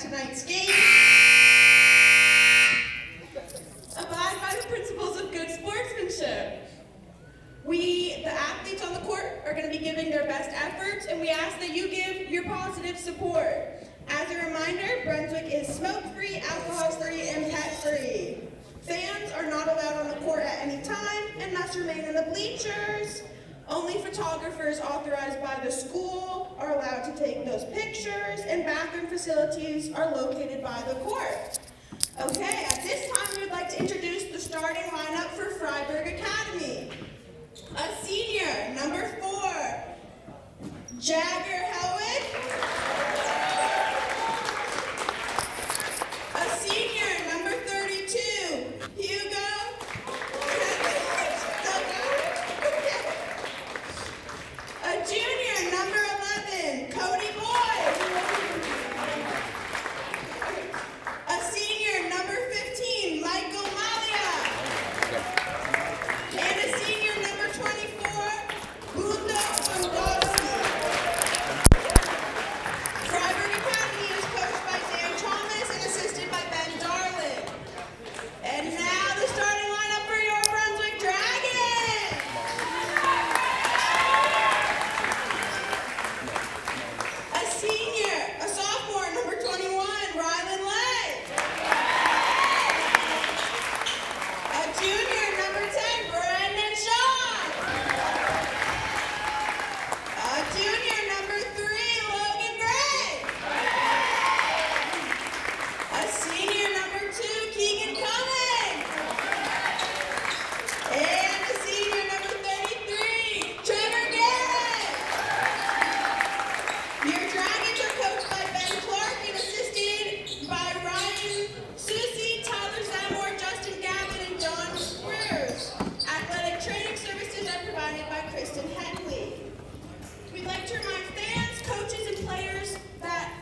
tonight's game. Abide by the principles of good sportsmanship. We, the athletes on the court, are going to be giving their best efforts, and we ask that you give your positive support. As a reminder, Brunswick is smoke-free, alcohol-free, and pet-free. Fans are not allowed on the court at any time and must remain in the bleachers. Only photographers authorized by the school are allowed to take those pictures, and bathroom facilities are located by the court. Okay, at this time we would like to introduce the starting lineup for Fryeburg Academy. A senior, number 4, Jagger Howitt. A senior, number 32, Hugo. A junior, number 11, Cody Boyd. A senior, number 15, Michael Malia. And a senior, number 24, Bundo Bondowski. Fryeburg Academy is coached by Sam Thomas and assisted by Ben Darling. And now the starting lineup for your Brunswick Dragons. A senior, a sophomore, number 21, Rylan Lay. A junior, number 10, Brandon Shaw. A junior, number 3, Logan Gray. A senior, number 2, Keegan Cummings. And a senior, number 33, Trevor Garrett. Your Dragons are coached by Ben Clark and assisted by Ryan Susie, Tyler Zamore, Justin Gavin, and John Squares. Athletic training services are provided by Kristen Henley. We'd like to remind fans, coaches, and players that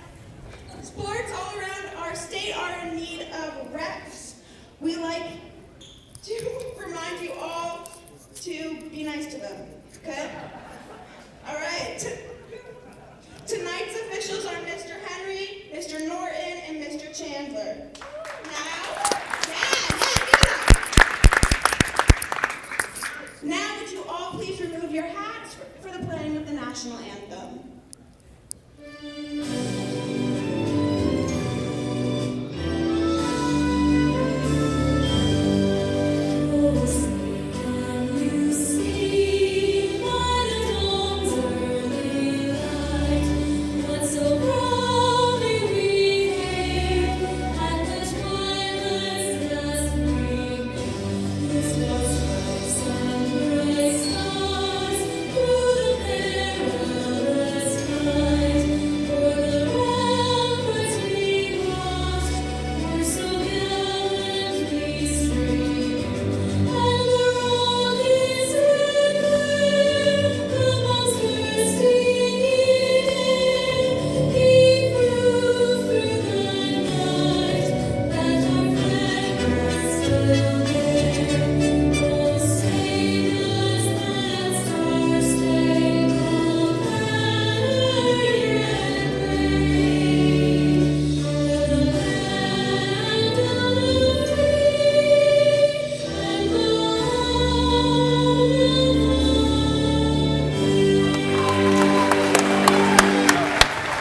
sports all around our state are in need of reps. We like to remind you all to be nice to them, okay? All right. Tonight's officials are Mr. Henry, Mr. Norton, and Mr. Chandler. Now, would you all please remove your hats for the playing of the national anthem?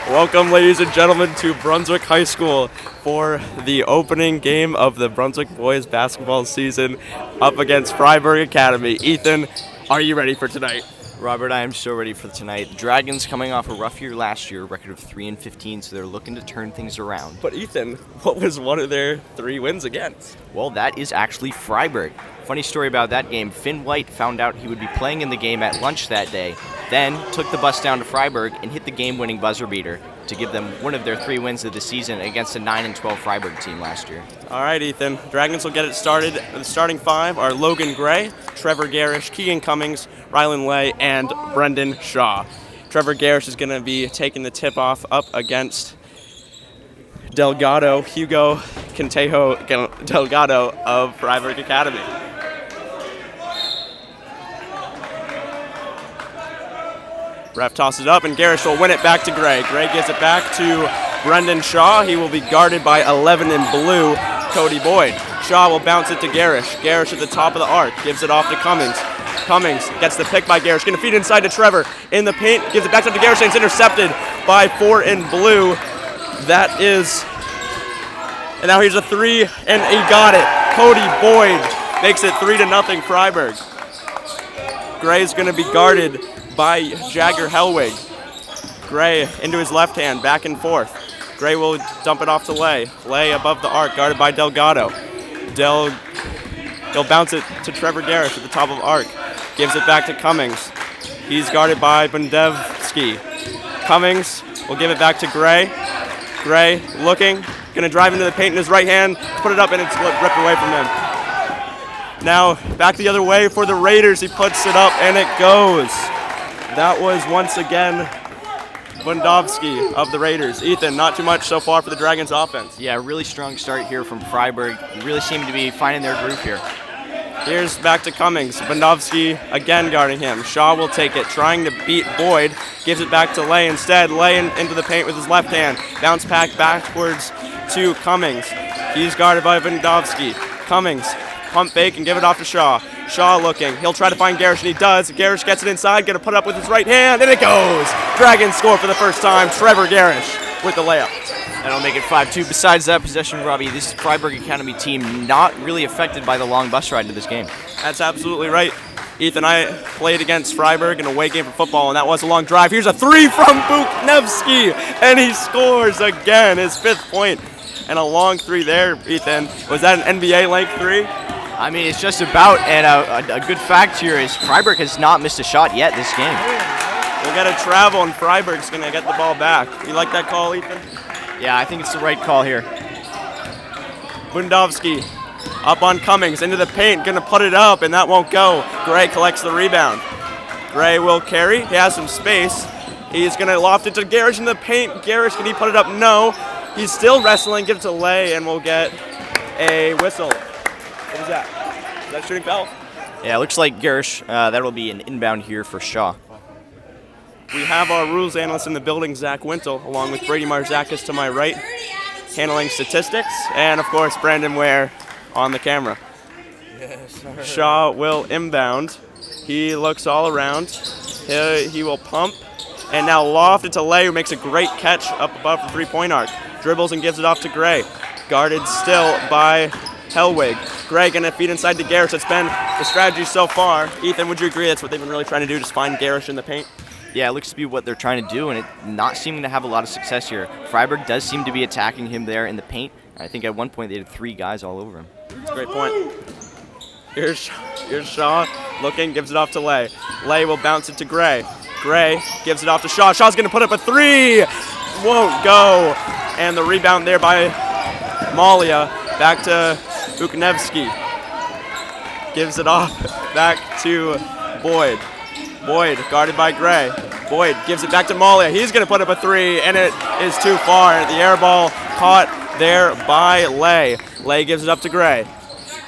Welcome, ladies and gentlemen, to Brunswick High School for the opening game of the Brunswick boys basketball season up against Fryeburg Academy. Ethan, are you ready for tonight? Robert, I am so ready for tonight. The Dragons coming off a rough year last year, a record of 3-15, so they're looking to turn things around. But Ethan, what was one of their 3 wins against? Well, that is actually Fryeburg. Funny story about that game, Finn White found out he would be playing in the game at lunch that day, then took the bus down to Fryeburg and hit the game-winning buzzer beater to give them one of their 3 wins of the season against a 9-12 Fryeburg team last year. All right, Ethan. Dragons will get it started. The starting 5 are Logan Gray, Trevor Garish, Keegan Cummings, Rylan Lay, and Brendan Shaw. Trevor Garish is going to be taking the tip-off up against Hugo Quintejo Delgado of Fryeburg Academy. Ref tosses it up, and Garish will win it back to Gray. Gray gives it back to Brendan Shaw. He will be guarded by 11 in blue, Cody Boyd. Shaw will bounce it to Garish. Garish at the top of the arc, gives it off to Cummings. Cummings gets the pick by Garish, gonna feed inside to Trevor. In the paint, gives it back up to Garish, and it's intercepted by 4 in blue. That is, and now here's a 3, and he got it. Cody Boyd makes it 3-0 Fryeburg. Gray's gonna be guarded by Jagger Hellwig. Gray into his left hand, back and forth. Gray will dump it off to Lay. Lay above the arc, guarded by Delgado. He'll bounce it to Trevor Garish at the top of the arc. Gives it back to Cummings. He's guarded by Bundevsky. Cummings will give it back to Gray. Gray looking, gonna drive into the paint in his right hand, put it up, and it's ripped away from him. Now back the other way for the Raiders. He puts it up and it goes. That was once again Bundovsky of the Raiders. Ethan, not too much so far for the Dragons offense. Yeah, really strong start here from Fryeburg. Really seem to be finding their groove here. Here's back to Cummings. Bundovsky again guarding him. Shaw will take it, trying to beat Boyd. Gives it back to Lay instead. Lay into the paint with his left hand. Bounce pack backwards to Cummings. He's guarded by Bundovsky. Cummings, pump fake and give it off to Shaw. Shaw looking. He'll try to find Garish, and he does. Garish gets it inside, gonna put it up with his right hand, and it goes! Dragons score for the first time. Trevor Garish with the layup. That'll make it 5-2. Besides that possession, Robbie, this Fryeburg Academy team not really affected by the long bus ride to this game. That's absolutely right. Ethan, I played against Fryeburg in a away game for football, and that was a long drive. Here's a 3 from Buknevsky, and he scores again, his 5th point. And a long 3 there, Ethan. Was that an NBA length 3? I mean, it's just about, and a good fact here is Fryeburg has not missed a shot yet this game. We'll get a travel, and Fryeburg's going to get the ball back. You like that call, Ethan? Yeah, I think it's the right call here. Bundovsky up on Cummings, into the paint, going to put it up, and that won't go. Gray collects the rebound. Gray will carry. He has some space. He's going to loft it to Garish in the paint. Garish, can he put it up? No. He's still wrestling. Give it to Lay, and we'll get a whistle. What was that? Is that shooting foul? Yeah, it looks like Garish. That'll be an inbound here for Shaw. We have our rules analyst in the building, Zach Wintle, along with Brady Marzakis to my right, handling statistics, and of course Brandon Ware on the camera. Yes, sir. Shaw will inbound. He looks all around. He will pump, and now loft it to Lay, who makes a great catch up above the 3-point arc. Dribbles and gives it off to Gray. Guarded still by Hellwig. Gray gonna feed inside to Garish. That's been the strategy so far. Ethan, would you agree that's what they've been really trying to do, just find Garish in the paint? Yeah, it looks to be what they're trying to do, and it not seeming to have a lot of success here. Fryeburg does seem to be attacking him there in the paint. I think at one point they had 3 guys all over him. That's a great point. Here's Shaw looking, gives it off to Lay. Lay will bounce it to Gray. Gray gives it off to Shaw. Shaw's gonna put up a 3. Won't go. And the rebound there by Malia. Back to Buknevsky. Gives it off back to Boyd. Boyd guarded by Gray. Boyd gives it back to Malia. He's going to put up a 3, and it is too far. The air ball caught there by Lay. Lay gives it up to Gray.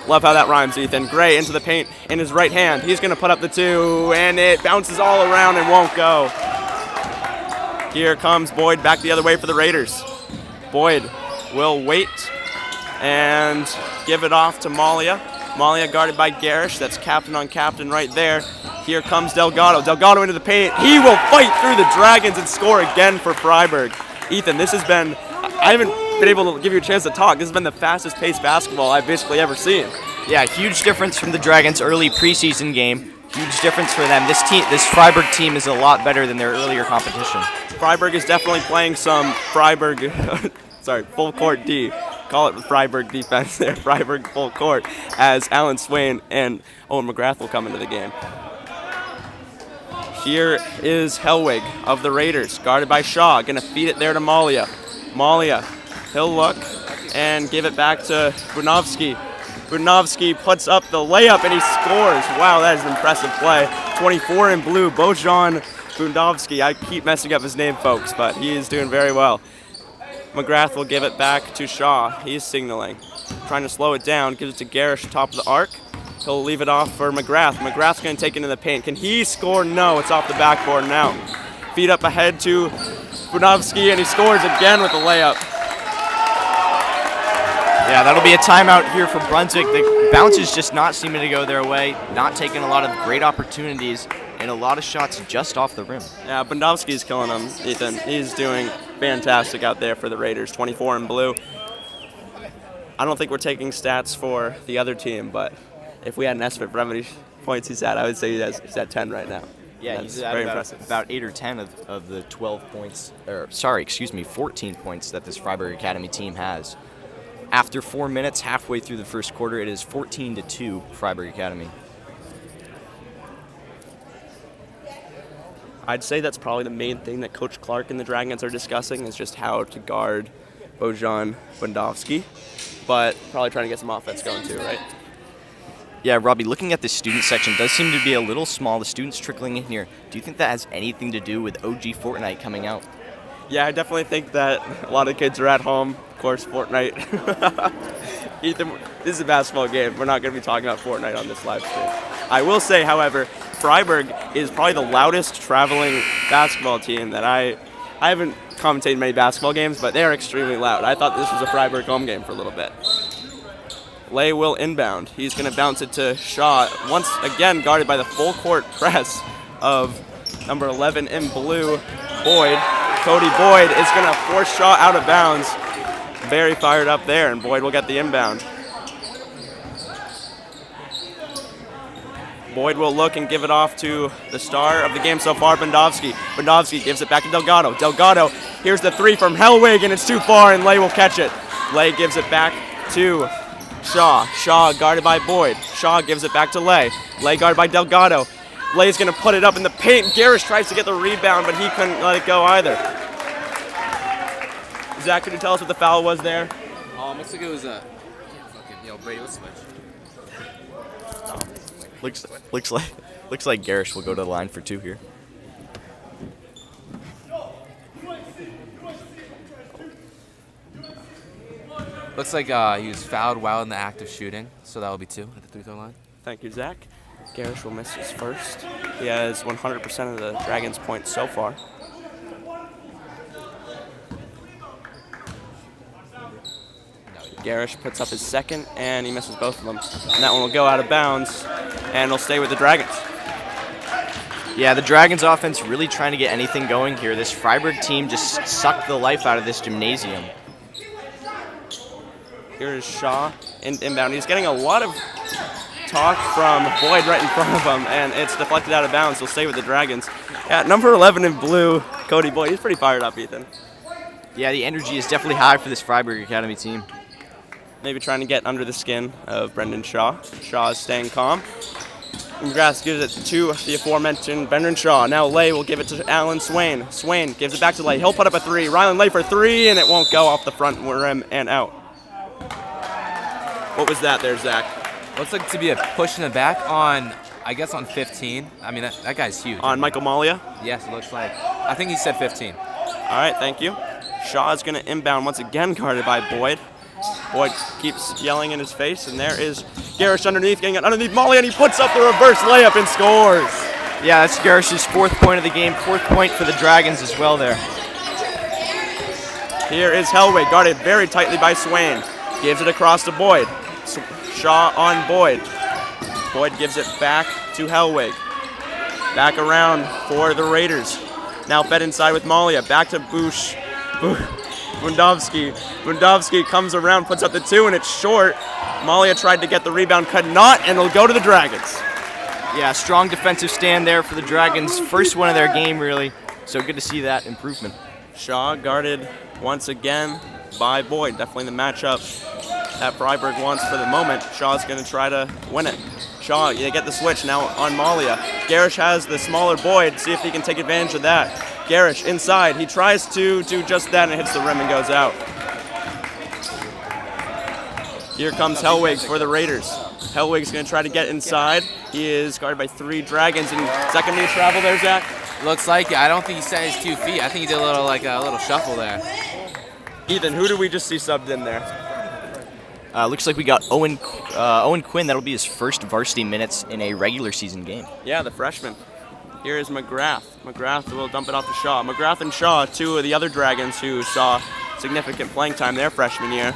Love how that rhymes, Ethan. Gray into the paint in his right hand. He's going to put up the 2, and it bounces all around and won't go. Here comes Boyd back the other way for the Raiders. Boyd will wait and give it off to Malia. Malia guarded by Garish. That's captain on captain right there. Here comes Delgado. Delgado into the paint. He will fight through the Dragons and score again for Fryeburg. Ethan, this has been, I haven't been able to give you a chance to talk. This has been the fastest paced basketball I've basically ever seen. Yeah, huge difference from the Dragons' early preseason game. Huge difference for them. This Fryeburg team is a lot better than their earlier competition. Fryeburg is definitely playing some Fryeburg, full court D. Call it the Fryeburg defense there. Fryeburg full court as Alan Swain and Owen McGrath will come into the game. Here is Hellwig of the Raiders, guarded by Shaw. Gonna feed it there to Malia. Malia, he'll look and give it back to Bunovsky. Bunovsky puts up the layup and he scores. Wow, that is an impressive play. 24 in blue, Bojan Bunovsky. I keep messing up his name, folks, but he is doing very well. McGrath will give it back to Shaw. He's signaling. Trying to slow it down. Gives it to Garish, top of the arc. He'll leave it off for McGrath. McGrath's going to take it into the paint. Can he score? No, it's off the backboard now. Feed up ahead to Budovsky, and he scores again with the layup. Yeah, that'll be a timeout here for Brunswick. The bounce is just not seeming to go their way, not taking a lot of great opportunities, and a lot of shots just off the rim. Yeah, Budovsky's killing him, Ethan. He's doing fantastic out there for the Raiders, 24 in blue. I don't think we're taking stats for the other team, but if we had an estimate for how many points he's at, I would say he's at 10 right now. Yeah, That's he's at very impressive. about 8 or 10 of the 12 points, 14 points that this Fryeburg Academy team has. After 4 minutes, halfway through the first quarter, it is 14-2 Fryeburg Academy. I'd say that's probably the main thing that Coach Clark and the Dragons are discussing is just how to guard Bojan Budovsky, but probably trying to get some offense going too, right? Yeah, Robbie, looking at the student section does seem to be a little small. The students trickling in here. Do you think that has anything to do with OG Fortnite coming out? Yeah, I definitely think that a lot of kids are at home. Of course, Fortnite. Ethan, this is a basketball game. We're not going to be talking about Fortnite on this live stream. I will say, however, Fryeburg is probably the loudest traveling basketball team that I haven't commentated many basketball games, but they are extremely loud. I thought this was a Fryeburg home game for a little bit. Lay will inbound. He's going to bounce it to Shaw, once again guarded by the full court press of number 11 in blue, Boyd. Cody Boyd is going to force Shaw out of bounds. Very fired up there, and Boyd will get the inbound. Boyd will look and give it off to the star of the game so far, Budovsky. Budovsky gives it back to Delgado. Delgado, here's the three from Hellwig, and it's too far, and Lay will catch it. Lay gives it back to Shaw. Shaw guarded by Boyd. Shaw gives it back to Lay. Lay guarded by Delgado. Lay's going to put it up in the paint. Garish tries to get the rebound, but he couldn't let it go either. Zach, could you tell us what the foul was there? Looks like it was a Brady, let's switch. Looks like Garish will go to the line for 2 here. Looks like he was fouled while in the act of shooting, so that will be 2 at the 3-throw line. Thank you, Zach. Garish will miss his first. He has 100% of the Dragons' points so far. Garish puts up his second, and he misses both of them. And that one will go out of bounds, and will stay with the Dragons. Yeah, the Dragons offense really trying to get anything going here. This Fryeburg team just sucked the life out of this gymnasium. Here is Shaw inbound. He's getting a lot of talk from Boyd right in front of him, and it's deflected out of bounds. He'll stay with the Dragons. Yeah, number 11 in blue, Cody Boyd. He's pretty fired up, Ethan. Yeah, the energy is definitely high for this Fryeburg Academy team. Maybe trying to get under the skin of Brendan Shaw. Shaw is staying calm. McGrath gives it to the aforementioned Brendan Shaw. Now Lay will give it to Alan Swain. Swain gives it back to Lay. He'll put up a three. Rylan Lay for three, and it won't go off the front rim and out. What was that there, Zach? Looks like to be a push in the back on, I guess, on 15. I mean, that guy's huge. On Michael Malia? Yes, it looks like. I think he said 15. All right, thank you. Shaw is going to inbound once again, guarded by Boyd. Boyd keeps yelling in his face, and there is Garish underneath, getting it underneath Molly, and he puts up the reverse layup and scores. Yeah, that's Garish's 4th point of the game, 4th point for the Dragons as well there. Here is Hellwig, guarded very tightly by Swain. Gives it across to Boyd. Shaw on Boyd. Boyd gives it back to Hellwig. Back around for the Raiders. Now fed inside with Malia. Back to Budovsky. Budovsky comes around, puts up the 2, and it's short. Malia tried to get the rebound, could not, and it'll go to the Dragons. Yeah, strong defensive stand there for the Dragons. First one of their game, really. So good to see that improvement. Shaw guarded once again by Boyd. Definitely the matchup that Fryeburg wants for the moment. Shaw's going to try to win it. Shaw, they get the switch now on Malia. Garish has the smaller Boyd. See if he can take advantage of that. Garish inside. He tries to do just that, and it hits the rim and goes out. Here comes Hellwig for the Raiders. Hellwig's going to try to get inside. He is guarded by 3 Dragons. And second minute travel there, Zach? Looks like it. I don't think he set his 2 feet. I think he did a little shuffle there. Ethan, who did we just see subbed in there? Looks like we got Owen Quinn. That'll be his first varsity minutes in a regular season game. Yeah, the freshman. Here is McGrath. McGrath will dump it off to Shaw. McGrath and Shaw, two of the other Dragons who saw significant playing time their freshman year.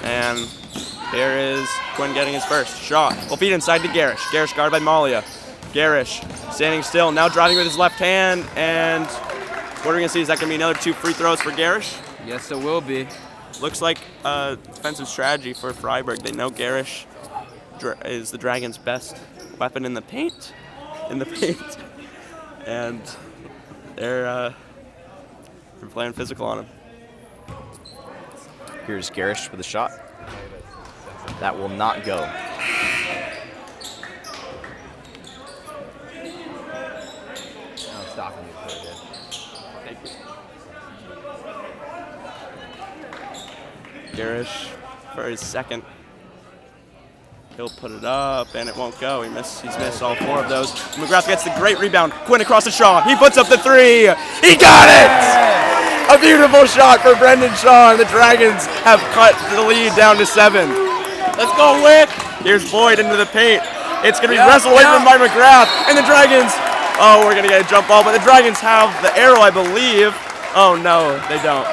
And here is Quinn getting his first. Shaw will feed inside to Garish. Garish guarded by Malia. Garish standing still, now driving with his left hand. And what are we going to see? Is that going to be another 2 free throws for Garish? Yes, it will be. Looks like a defensive strategy for Fryeburg. They know Garish is the Dragons' best weapon in the paint. And they're playing physical on him. Here's Garish with a shot. That will not go. I'm stopping you. Thank you. Garish for his second. He'll put it up, and it won't go. He's missed all 4 of those. McGrath gets the great rebound. Quinn across the Shaw. He puts up the 3. He got it! A beautiful shot for Brendan Shaw, and the Dragons have cut the lead down to 7. Let's go, Wick! Here's Boyd into the paint. It's going to be wrestled away from by McGrath, and the Dragons, oh, we're going to get a jump ball, but the Dragons have the arrow, I believe. Oh, no, they don't.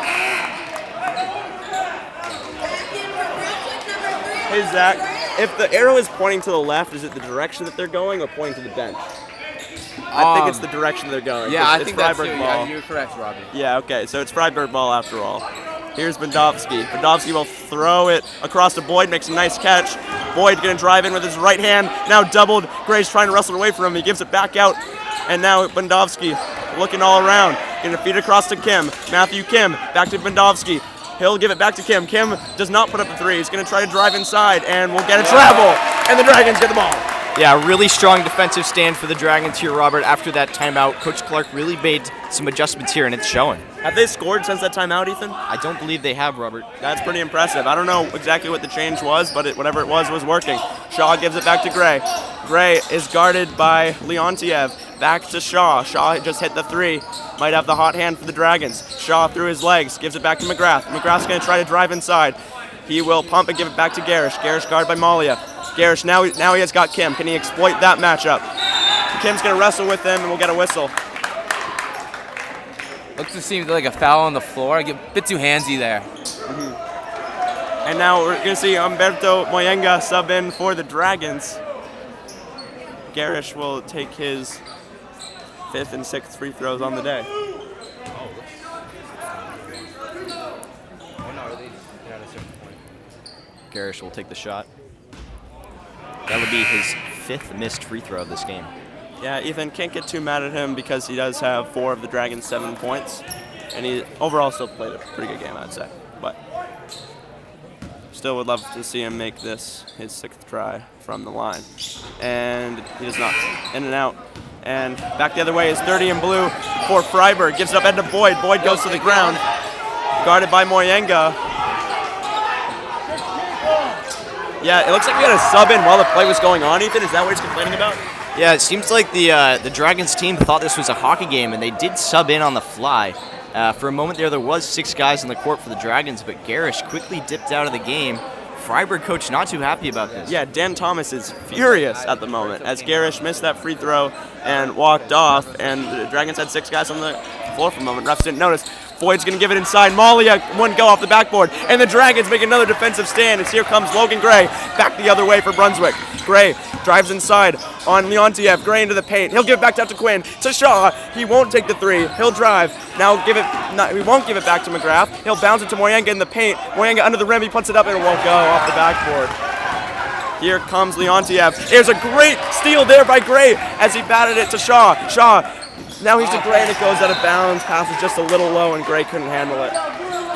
Hey, Zach. If the arrow is pointing to the left, is it the direction that they're going or pointing to the bench? I think it's the direction they're going. Yeah, I it's think that's Fryeburg ball. You're correct, Robbie. Yeah, okay, so it's Fryeburg ball after all. Here's Bendovsky. Bendovsky will throw it across to Boyd, makes a nice catch. Boyd going to drive in with his right hand, now doubled. Gray's trying to wrestle it away from him. He gives it back out, and now Bendovsky looking all around. Going to feed it across to Kim. Matthew Kim, back to Bendovsky. He'll give it back to Kim. Kim does not put up the 3. He's going to try to drive inside, and we'll get a travel, and the Dragons get the ball. Yeah, really strong defensive stand for the Dragons here, Robert. After that timeout, Coach Clark really made some adjustments here, and it's showing. Have they scored since that timeout, Ethan? I don't believe they have, Robert. That's pretty impressive. I don't know exactly what the change was, but whatever it was working. Shaw gives it back to Gray. Gray is guarded by Leontiev. Back to Shaw. Shaw just hit the 3. Might have the hot hand for the Dragons. Shaw through his legs. Gives it back to McGrath. McGrath's going to try to drive inside. He will pump and give it back to Garish. Garish guarded by Malia. Garish, now he has got Kim. Can he exploit that matchup? Kim's going to wrestle with him, and we'll get a whistle. Looks to seem like a foul on the floor. I get a bit too handsy there. And now we're going to see Umberto Moyenga sub in for the Dragons. Garish will take his 5th and 6th free throws on the day. Garish will take the shot. That would be his 5th missed free throw of this game. Yeah, Ethan, can't get too mad at him because he does have 4 of the Dragons' 7 points. And he overall still played a pretty good game, I'd say. But still would love to see him make this his 6th try from the line. And he does not. In and out. And back the other way is 30 in blue for Fryeburg. Gives it up into Boyd. Boyd goes to the ground. Guarded by Moyenga. Yeah, it looks like we had a sub in while the play was going on, Ethan. Is that what he's complaining about? Yeah, it seems like the Dragons team thought this was a hockey game, and they did sub in on the fly. For a moment there was 6 guys on the court for the Dragons, but Garish quickly dipped out of the game. Fryeburg coach not too happy about this. Yeah, Dan Thomas is furious at the moment as Garish missed that free throw and walked off, and the Dragons had 6 guys on the floor for a moment. Refs didn't notice. Boyd's going to give it inside. Malia, one go off the backboard, and the Dragons make another defensive stand as here comes Logan Gray back the other way for Brunswick. Gray drives inside on Leontiev. Gray into the paint. He'll give it back out to Quinn. To Shaw. He won't take the 3. He'll drive. Now he won't give it back to McGrath. He'll bounce it to Moyenga in the paint. Moyenga under the rim. He puts it up and it won't go off the backboard. Here comes Leontiev. There's a great steal there by Gray as he batted it to Shaw. Shaw. Now he's to Gray and it goes out of bounds. Pass is just a little low and Gray couldn't handle it.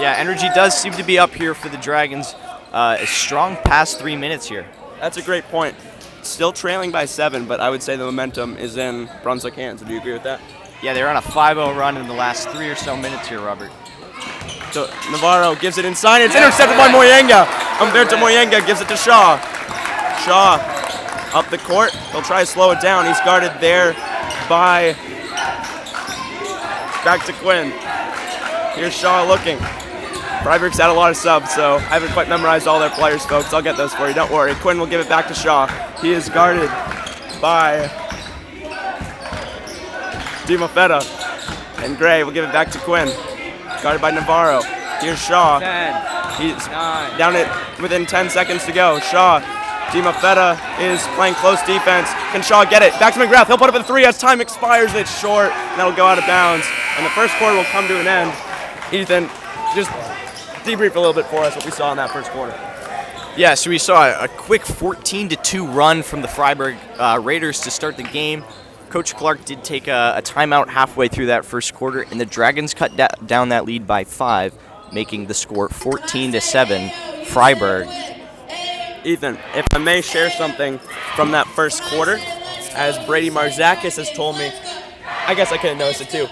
Yeah, energy does seem to be up here for the Dragons. A strong past 3 minutes here. That's a great point. Still trailing by 7, but I would say the momentum is in Brunswick hands. Do you agree with that? Yeah, they're on a 5-0 run in the last 3 or so minutes here, Robert. So Navarro gives it inside. It's intercepted by Moyenga. Umberto Moyenga gives it to Shaw. Shaw up the court. He'll try to slow it down. He's guarded there by... Back to Quinn. Here's Shaw looking. Fryeburg's had a lot of subs, so I haven't quite memorized all their players, folks. I'll get those for you. Don't worry. Quinn will give it back to Shaw. He is guarded by DiMaffetta. And Gray will give it back to Quinn. Guarded by Navarro. Here's Shaw. 10, He's 9. down it within 10 seconds to go. Shaw. DiMaffetta is playing close defense. Can Shaw get it? Back to McGrath. He'll put up a 3 as time expires. It's short. And that'll go out of bounds. And the first quarter will come to an end. Ethan, just debrief a little bit for us what we saw in that first quarter. Yeah, so we saw a quick 14-2 run from the Fryeburg Raiders to start the game. Coach Clark did take a timeout halfway through that first quarter, and the Dragons cut down that lead by 5, making the score 14-7, Fryeburg. Ethan, if I may share something from that first quarter, as Brady Marzakis has told me, I guess I could have noticed it too.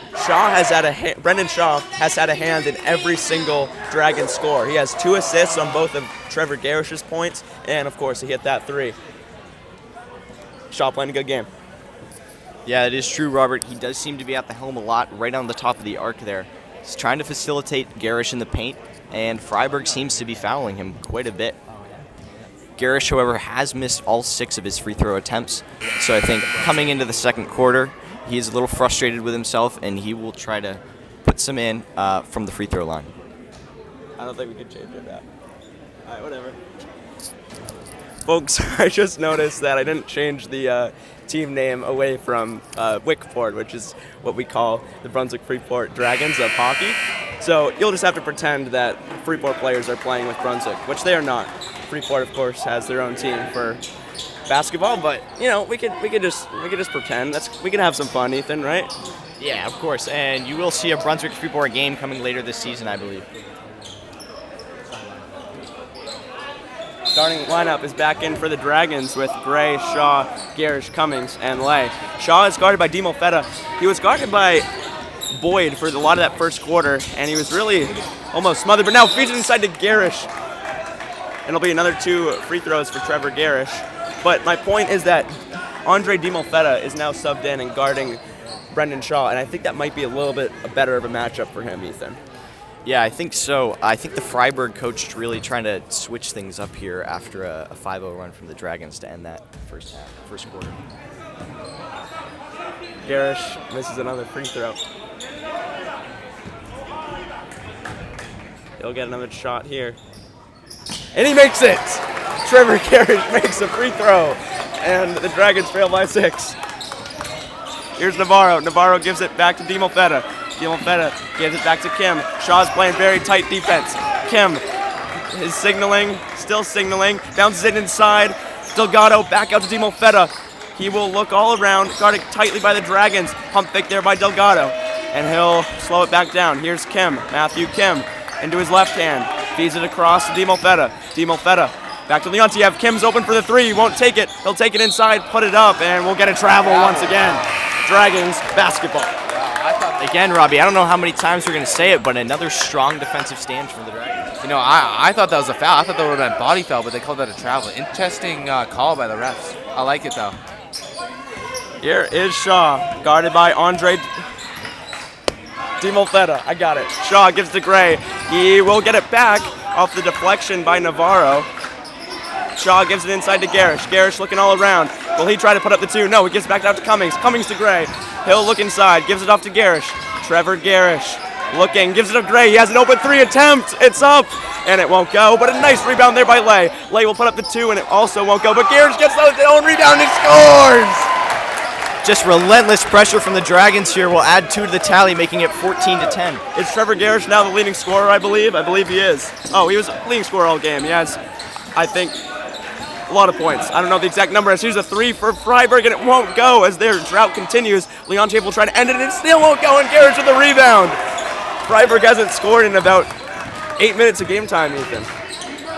Brendan Shaw has had a hand in every single Dragon score. He has 2 assists on both of Trevor Garish's points, and of course he hit that 3. Shaw playing a good game. Yeah, it is true, Robert. He does seem to be at the helm a lot, right on the top of the arc there. He's trying to facilitate Garish in the paint, and Fryeburg seems to be fouling him quite a bit. Garish, however, has missed all 6 of his free throw attempts, so I think coming into the second quarter, he's a little frustrated with himself, and he will try to put some in from the free throw line. I don't think we could change it that. All right, whatever. Folks, I just noticed that I didn't change the team name away from Wickport, which is what we call the Brunswick Freeport Dragons of hockey. So you'll just have to pretend that Freeport players are playing with Brunswick, which they are not. Freeport, of course, has their own team for basketball, but we could just pretend. We can have some fun, Ethan, right? Yeah, of course, and you will see a Brunswick Freeport game coming later this season, I believe. Starting lineup is back in for the Dragons with Gray, Shaw, Garish, Cummings, and Lay. Shaw is guarded by DiMaffetta. He was guarded by Boyd for a lot of that first quarter, and he was really almost smothered, but now feeds it inside to Garish. And it'll be another 2 free throws for Trevor Garish. But my point is that Andre DiMaffetta is now subbed in and guarding Brendan Shaw, and I think that might be a little bit better of a matchup for him, Ethan. Yeah, I think so. I think the Fryeburg coach is really trying to switch things up here after a 5-0 run from the Dragons to end that first quarter. Garish misses another free throw. He'll get another shot here. And he makes it! Trevor Garish makes a free throw, and the Dragons trail by 6. Here's Navarro. Navarro gives it back to DiMaffetta. DiMaffetta gives it back to Kim. Shaw's playing very tight defense. Kim is still signaling, bounces it inside. Delgado back out to DiMaffetta. He will look all around, guarded tightly by the Dragons. Pump fake there by Delgado, and he'll slow it back down. Here's Kim, Matthew Kim, into his left hand. Feeds it across to DiMaffetta. DiMaffetta back to Leontiev. Kim's open for the 3. He won't take it. He'll take it inside, put it up, and we'll get a travel once again. Dragons basketball. Again, Robbie, I don't know how many times we're going to say it, but another strong defensive stand from the Dragons. I thought that was a foul. I thought that would have been body foul, but they called that a travel. Interesting call by the refs. I like it, though. Here is Shaw, guarded by Andre DiMaffetta. I got it. Shaw gives to Gray. He will get it back off the deflection by Navarro. Shaw gives it inside to Garish. Garish looking all around. Will he try to put up the 2? No, he gives it back out to Cummings. Cummings to Gray. He'll look inside, gives it off to Garish. Trevor Garish looking, gives it to Gray. He has an open 3 attempt. It's up, and it won't go, but a nice rebound there by Lay. Lay will put up the 2, and it also won't go, but Garish gets his own rebound and scores! Just relentless pressure from the Dragons here will add 2 to the tally, making it 14-10. Is Trevor Garish now the leading scorer, I believe? I believe he is. Oh, he was leading scorer all game. He has, I think, a lot of points. I don't know the exact number. Here's a 3 for Fryeburg, and it won't go as their drought continues. Leontiev will try to end it, and it still won't go, and Garish with the rebound. Fryeburg hasn't scored in about 8 minutes of game time, Ethan.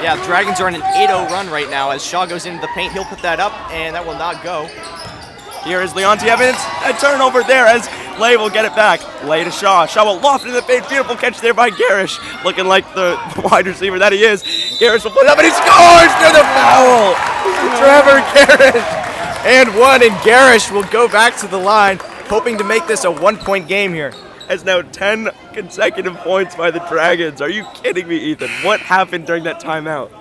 Yeah, the Dragons are on an 8-0 run right now. As Shaw goes into the paint, he'll put that up, and that will not go. Here is Leontiev, and it's a turnover there as Lay will get it back. Lay to Shaw. Shaw will loft into the paint. Beautiful catch there by Garish, looking like the wide receiver that he is. Garish will put it up, and he scores through the foul. Trevor Garish. And 1, and Garish will go back to the line, hoping to make this a 1-point game here. It's now 10 consecutive points by the Dragons. Are you kidding me, Ethan? What happened during that timeout?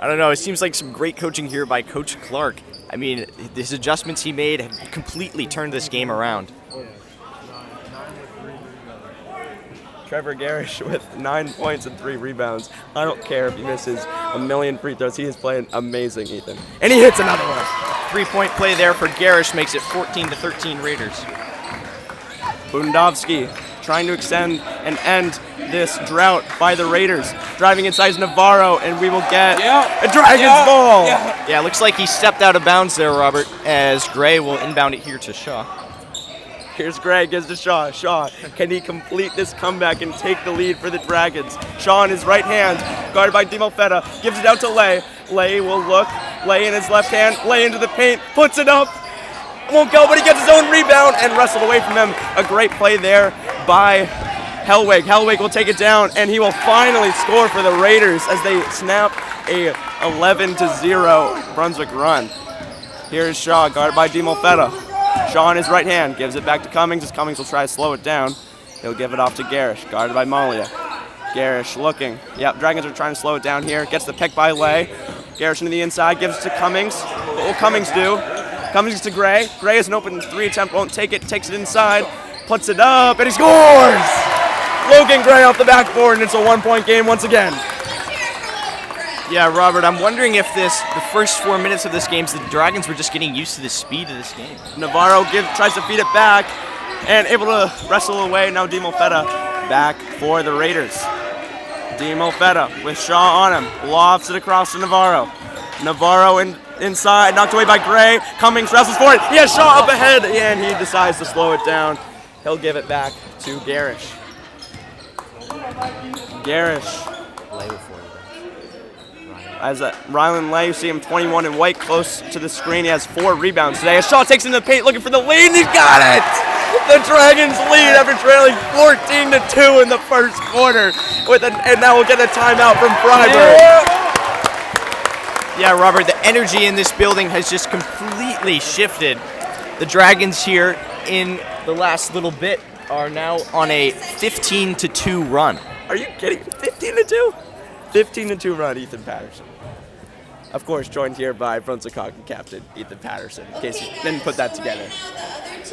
I don't know. It seems like some great coaching here by Coach Clark. I mean, his adjustments he made have completely turned this game around. Trevor Garish with 9 points and 3 rebounds. I don't care if he misses a million free throws. He is playing amazing, Ethan. And he hits another one. 3-point play there for Garish makes it 14-13 Raiders. Bundovsky trying to extend and end this drought by the Raiders. Driving inside Navarro, and we will get a Dragons ball. Yeah, looks like he stepped out of bounds there, Robert, as Gray will inbound it here to Shaw. Here's Gray, gives to Shaw. Shaw, can he complete this comeback and take the lead for the Dragons? Shaw in his right hand, guarded by Dimo Feta, gives it out to Lay. Lay will look, Lay in his left hand, Lay into the paint, puts it up. Won't go, but he gets his own rebound and wrestled away from him. A great play there by Hellwig. Hellwig will take it down, and he will finally score for the Raiders as they snap a 11-0 Brunswick run. Here's Shaw, guarded by Dimo Feta. Shaw in his right hand, gives it back to Cummings as Cummings will try to slow it down. He'll give it off to Garish, guarded by Malia. Garish looking. Yep, Dragons are trying to slow it down here. Gets the pick by Lay. Garish into the inside, gives it to Cummings. What will Cummings do? Cummings to Gray. Gray has an open 3 attempt, won't take it, takes it inside, puts it up, and he scores! Logan Gray off the backboard, and it's a 1-point game once again. Yeah, Robert, I'm wondering if the first 4 minutes of this game, the Dragons were just getting used to the speed of this game. Navarro tries to feed it back and able to wrestle away. Now Dimo Feta back for the Raiders. Dimo Feta with Shaw on him. Lofts it across to Navarro. Navarro inside, knocked away by Gray. Cummings wrestles for it. He has Shaw up ahead, and he decides to slow it down. He'll give it back to Garish. Garish. As Rylan Lay, you see him 21 in white, close to the screen. He has 4 rebounds today. As Shaw takes in the paint, looking for the lead, and he's got it! The Dragons lead after trailing 14-2 in the first quarter, and now we'll get a timeout from Fryeburg. Yeah, Robert, the energy in this building has just completely shifted. The Dragons here in the last little bit are now on a 15-2 run. Are you kidding? 15-2? 15-2 run, Ethan Patterson. Of course, joined here by Brunswick hockey captain Ethan Patterson, in case you didn't put that together.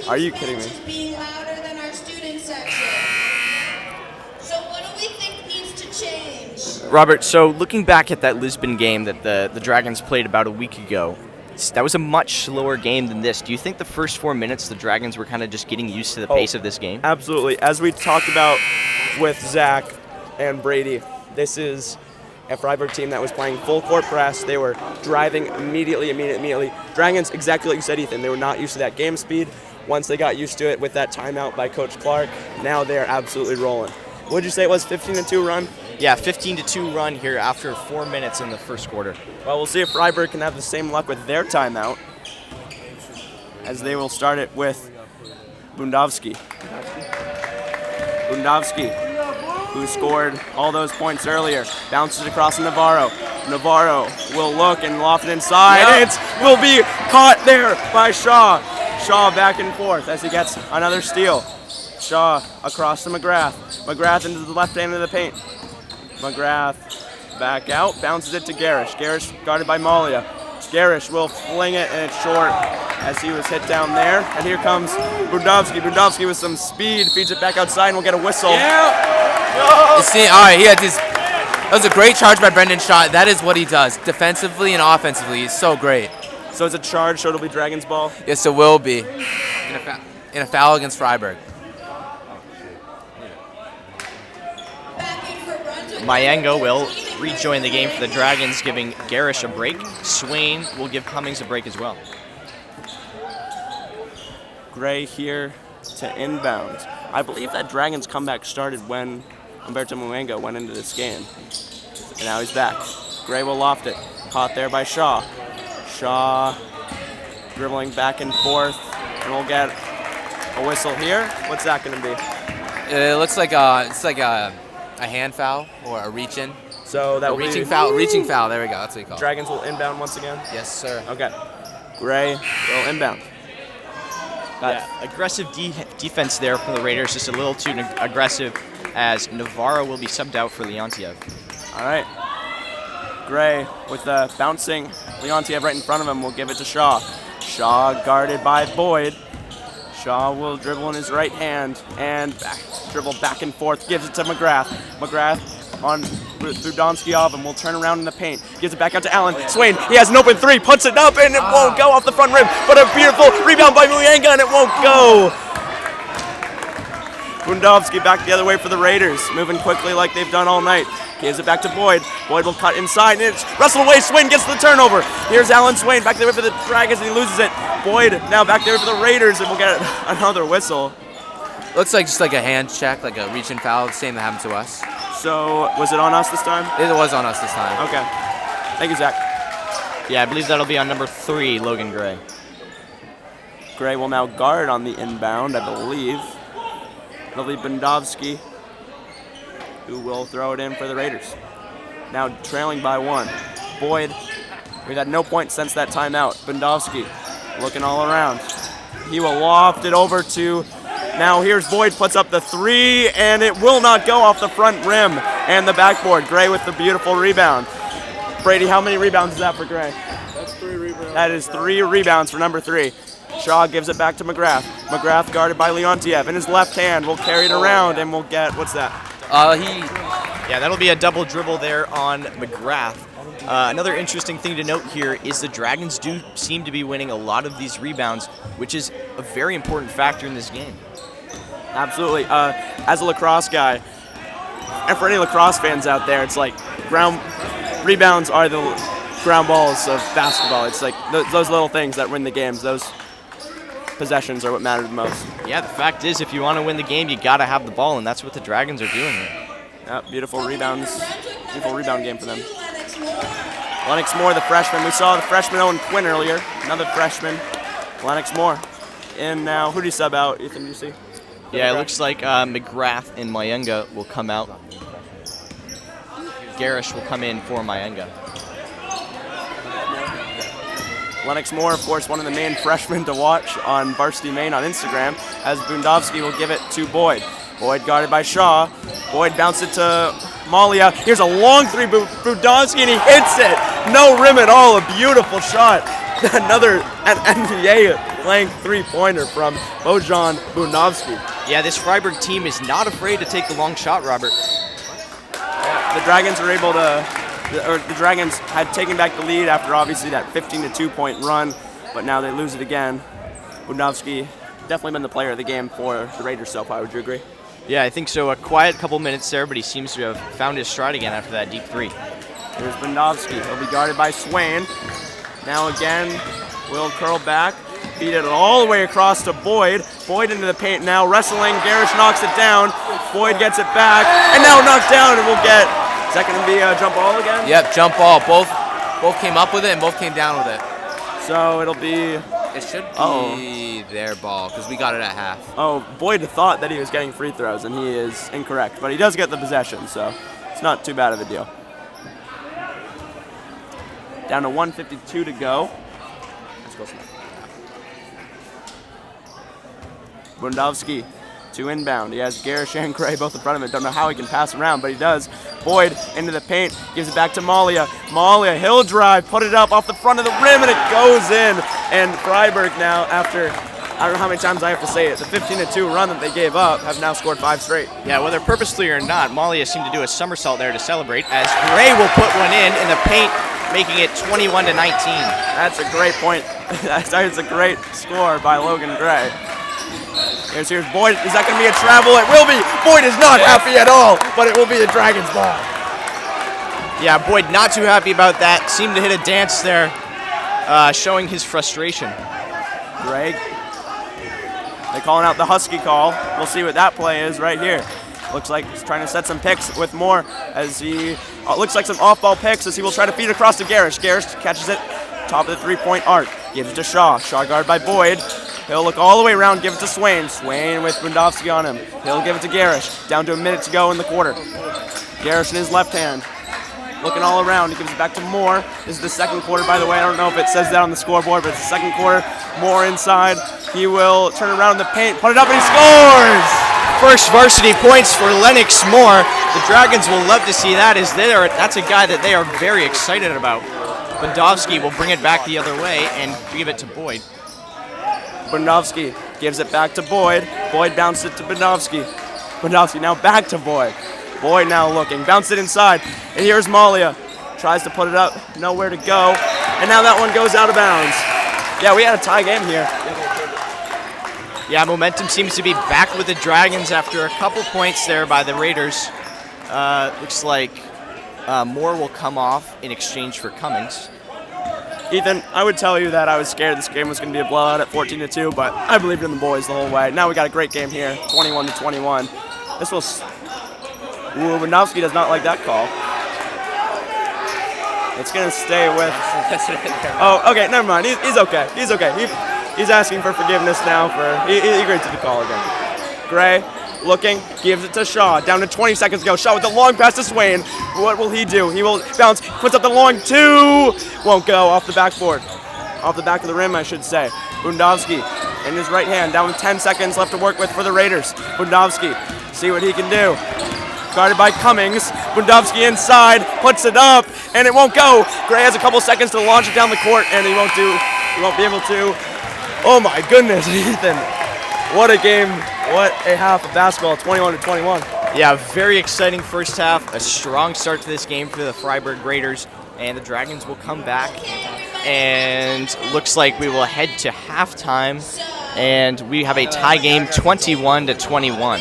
Are you kidding me? Being louder than our student section. So what do we think needs to change? Robert, so looking back at that Lisbon game that the Dragons played about a week ago, that was a much slower game than this. Do you think the first 4 minutes the Dragons were kind of just getting used to the pace of this game? Absolutely. As we talked about with Zach and Brady, this is a Fryeburg team that was playing full court press. They were driving immediately. Dragons, exactly like you said, Ethan, they were not used to that game speed. Once they got used to it with that timeout by Coach Clark, now they're absolutely rolling. What did you say it was, 15-2 run? Yeah, 15-2 run here after 4 minutes in the first quarter. Well, we'll see if Fryeburg can have the same luck with their timeout, as they will start it with Bundovsky. Bundovsky, who scored all those points earlier, bounces it across to Navarro. Navarro will look and loft it inside. Yep. It will be caught there by Shaw. Shaw back and forth as he gets another steal. Shaw across to McGrath. McGrath into the left hand of the paint. McGrath back out, bounces it to Garish. Garish guarded by Malia. Garish will fling it, and it's short as he was hit down there. And here comes Bundovsky. Bundovsky with some speed, feeds it back outside, and we'll get a whistle. You see, all right, that was a great charge by Brendan Shaw. That is what he does, defensively and offensively. He's so great. So it's a charge, so it'll be Dragons ball? Yes, it will be. In a foul against Fryeburg. Mayengo will rejoin the game for the Dragons, giving Garish a break. Swain will give Cummings a break as well. Gray here to inbound. I believe that Dragons comeback started when Umberto Mayengo went into this game. And now he's back. Gray will loft it. Caught there by Shaw. Shaw dribbling back and forth. And we'll get a whistle here. What's that going to be? It looks like a hand foul or a reach in. So that will reaching be foul. Reaching foul. There we go. That's what you call it. Dragons will inbound once again? Yes, sir. Okay. Gray will inbound. Aggressive defense there from the Raiders, just a little too aggressive, as Navarro will be subbed out for Leontiev. All right. Gray with the bouncing Leontiev right in front of him will give it to Shaw. Shaw guarded by Boyd. Shaw will dribble in his right hand and dribble back and forth, gives it to McGrath. McGrath on Budonsky off him, will turn around in the paint, gives it back out to Allen. Swain, he has an open three, puts it up, and it won't go off the front rim, but a beautiful rebound by Muyanga, and it won't go. Bundovsky back the other way for the Raiders, moving quickly like they've done all night. Gives it back to Boyd. Boyd will cut inside, and it's wrestled away. Swain gets the turnover. Here's Alan Swain back the way for the Dragons, and he loses it. Boyd now back there for the Raiders, and we'll get another whistle. Looks like just like a hand check, like a reach and foul, same that happened to us. So, was it on us this time? It was on us this time. Okay. Thank you, Zach. Yeah, I believe that'll be on number 3, Logan Gray. Gray will now guard on the inbound, I believe. It'll be Bundovsky, who will throw it in for the Raiders. Now trailing by 1. Boyd, we've had no points since that timeout. Bundovsky looking all around. He will loft it over to, now here's Boyd, puts up the 3, and it will not go off the front rim and the backboard. Gray with the beautiful rebound. Brady, how many rebounds is that for Gray? That's 3 rebounds. That is 3 rebounds for number 3. Shaw gives it back to McGrath. McGrath guarded by Leontiev. In his left hand, will carry it around, and we'll get, what's that? Yeah, that'll be a double dribble there on McGrath. Another interesting thing to note here is the Dragons do seem to be winning a lot of these rebounds, which is a very important factor in this game. Absolutely. As a lacrosse guy, and for any lacrosse fans out there, it's like rebounds are the ground balls of basketball. It's like those little things that win the games. Those possessions are what matter the most. Yeah, the fact is, if you want to win the game, you got to have the ball, and that's what the Dragons are doing here. Yep, beautiful rebounds. Beautiful rebound game for them. Lennox Moore, the freshman. We saw the freshman Owen Quinn earlier. Another freshman, Lennox Moore. And now, who do you sub out, Ethan, do you see? Yeah, it looks like McGrath and Muyanga will come out. Garish will come in for Muyanga. Lennox Moore, of course, one of the main freshmen to watch on Varsity Maine on Instagram, as Bundovsky will give it to Boyd. Boyd guarded by Shaw. Boyd bounced it to Malia. Here's a long 3, Bundovsky, and he hits it. No rim at all, a beautiful shot. Another NBA length 3-pointer from Bojan Bundovsky. Yeah, this Fryeburg team is not afraid to take the long shot, Robert. The Dragons were able to, the Dragons had taken back the lead after obviously that 15-2 point run, but now they lose it again. Bundovsky definitely been the player of the game for the Raiders so far. Would you agree? Yeah, I think so. A quiet couple minutes there, but he seems to have found his stride again after that deep 3. Here's Bundovsky. He'll be guarded by Swain. Now again, will curl back, feed it all the way across to Boyd. Boyd into the paint now, wrestling. Garish knocks it down. Boyd gets it back, and now knocked down, and we'll get, is that going to be a jump ball again? Yep, jump ball. Both came up with it and both came down with it. So it'll be... It should be their ball because we got it at half. Oh, Boyd thought that he was getting free throws, and he is incorrect. But he does get the possession, so it's not too bad of a deal. Down to 1:52 to go. Let's go. Bundovsky to inbound. He has Garish and Gray both in front of him. Don't know how he can pass around, but he does. Boyd into the paint, gives it back to Malia. Malia, he'll drive, put it up off the front of the rim, and it goes in. And Fryeburg now, after, I don't know how many times I have to say it, the 15-2 run that they gave up, have now scored 5 straight. Yeah, whether purposely or not, Malia seemed to do a somersault there to celebrate, as Gray will put one in the paint, making it 21-19. That's a great point. That's a great score by Logan Gray. Here's Boyd. Is that going to be a travel? It will be. Boyd is not happy at all, but it will be the Dragons' ball. Yeah, Boyd not too happy about that. Seemed to hit a dance there, showing his frustration. Greg. They're calling out the Husky call. We'll see what that play is right here. Looks like he's trying to set some picks with Moore as he looks like some off-ball picks as he will try to feed across to Garish. Garish catches it, top of the 3-point arc. Gives it to Shaw. Shaw guarded by Boyd. He'll look all the way around, give it to Swain. Swain with Bundovsky on him. He'll give it to Garish. Down to a minute to go in the quarter. Garish in his left hand. Looking all around. He gives it back to Moore. This is the second quarter, by the way. I don't know if it says that on the scoreboard, but it's the second quarter. Moore inside. He will turn around in the paint, put it up, and he scores! First varsity points for Lennox Moore. The Dragons will love to see that, as that's a guy that they are very excited about. Bundovsky will bring it back the other way and give it to Boyd. Bundovsky Gives it back to Boyd. Boyd bounced it to Budowski. Budowski now back to Boyd. Boyd now looking. Bounced it inside. And here's Malia. Tries to put it up. Nowhere to go. And now that one goes out of bounds. Yeah, we had a tie game here. Yeah, momentum seems to be back with the Dragons after a couple points there by the Raiders. Looks like Moore will come off in exchange for Cummings. Ethan, I would tell you that I was scared this game was going to be a blowout at 14-2, but I believed in the boys the whole way. Now we got a great game here, 21-21. This was... Ooh, Winowski does not like that call. It's going to stay with... Oh, okay, never mind. He's okay. He's okay. He's asking for forgiveness now. He agreed to the call again. Gray looking, gives it to Shaw. Down to 20 seconds to go. Shaw with the long pass to Swain. What will he do? He will bounce, puts up the long two. Won't go off the backboard. Off the back of the rim, I should say. Bundowski in his right hand. Down with 10 seconds left to work with for the Raiders. Bundowski, see what he can do. Guarded by Cummings. Bundowski inside, puts it up, and it won't go. Gray has a couple seconds to launch it down the court, and he won't be able to. Oh my goodness, Ethan. What a game. What a half of basketball, 21-21. Yeah, very exciting first half. A strong start to this game for the Fryeburg Raiders. And the Dragons will come back. And looks like we will head to halftime. And we have a tie game, 21-21.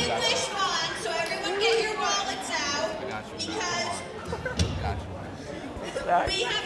So everyone get your wallets out. Because we have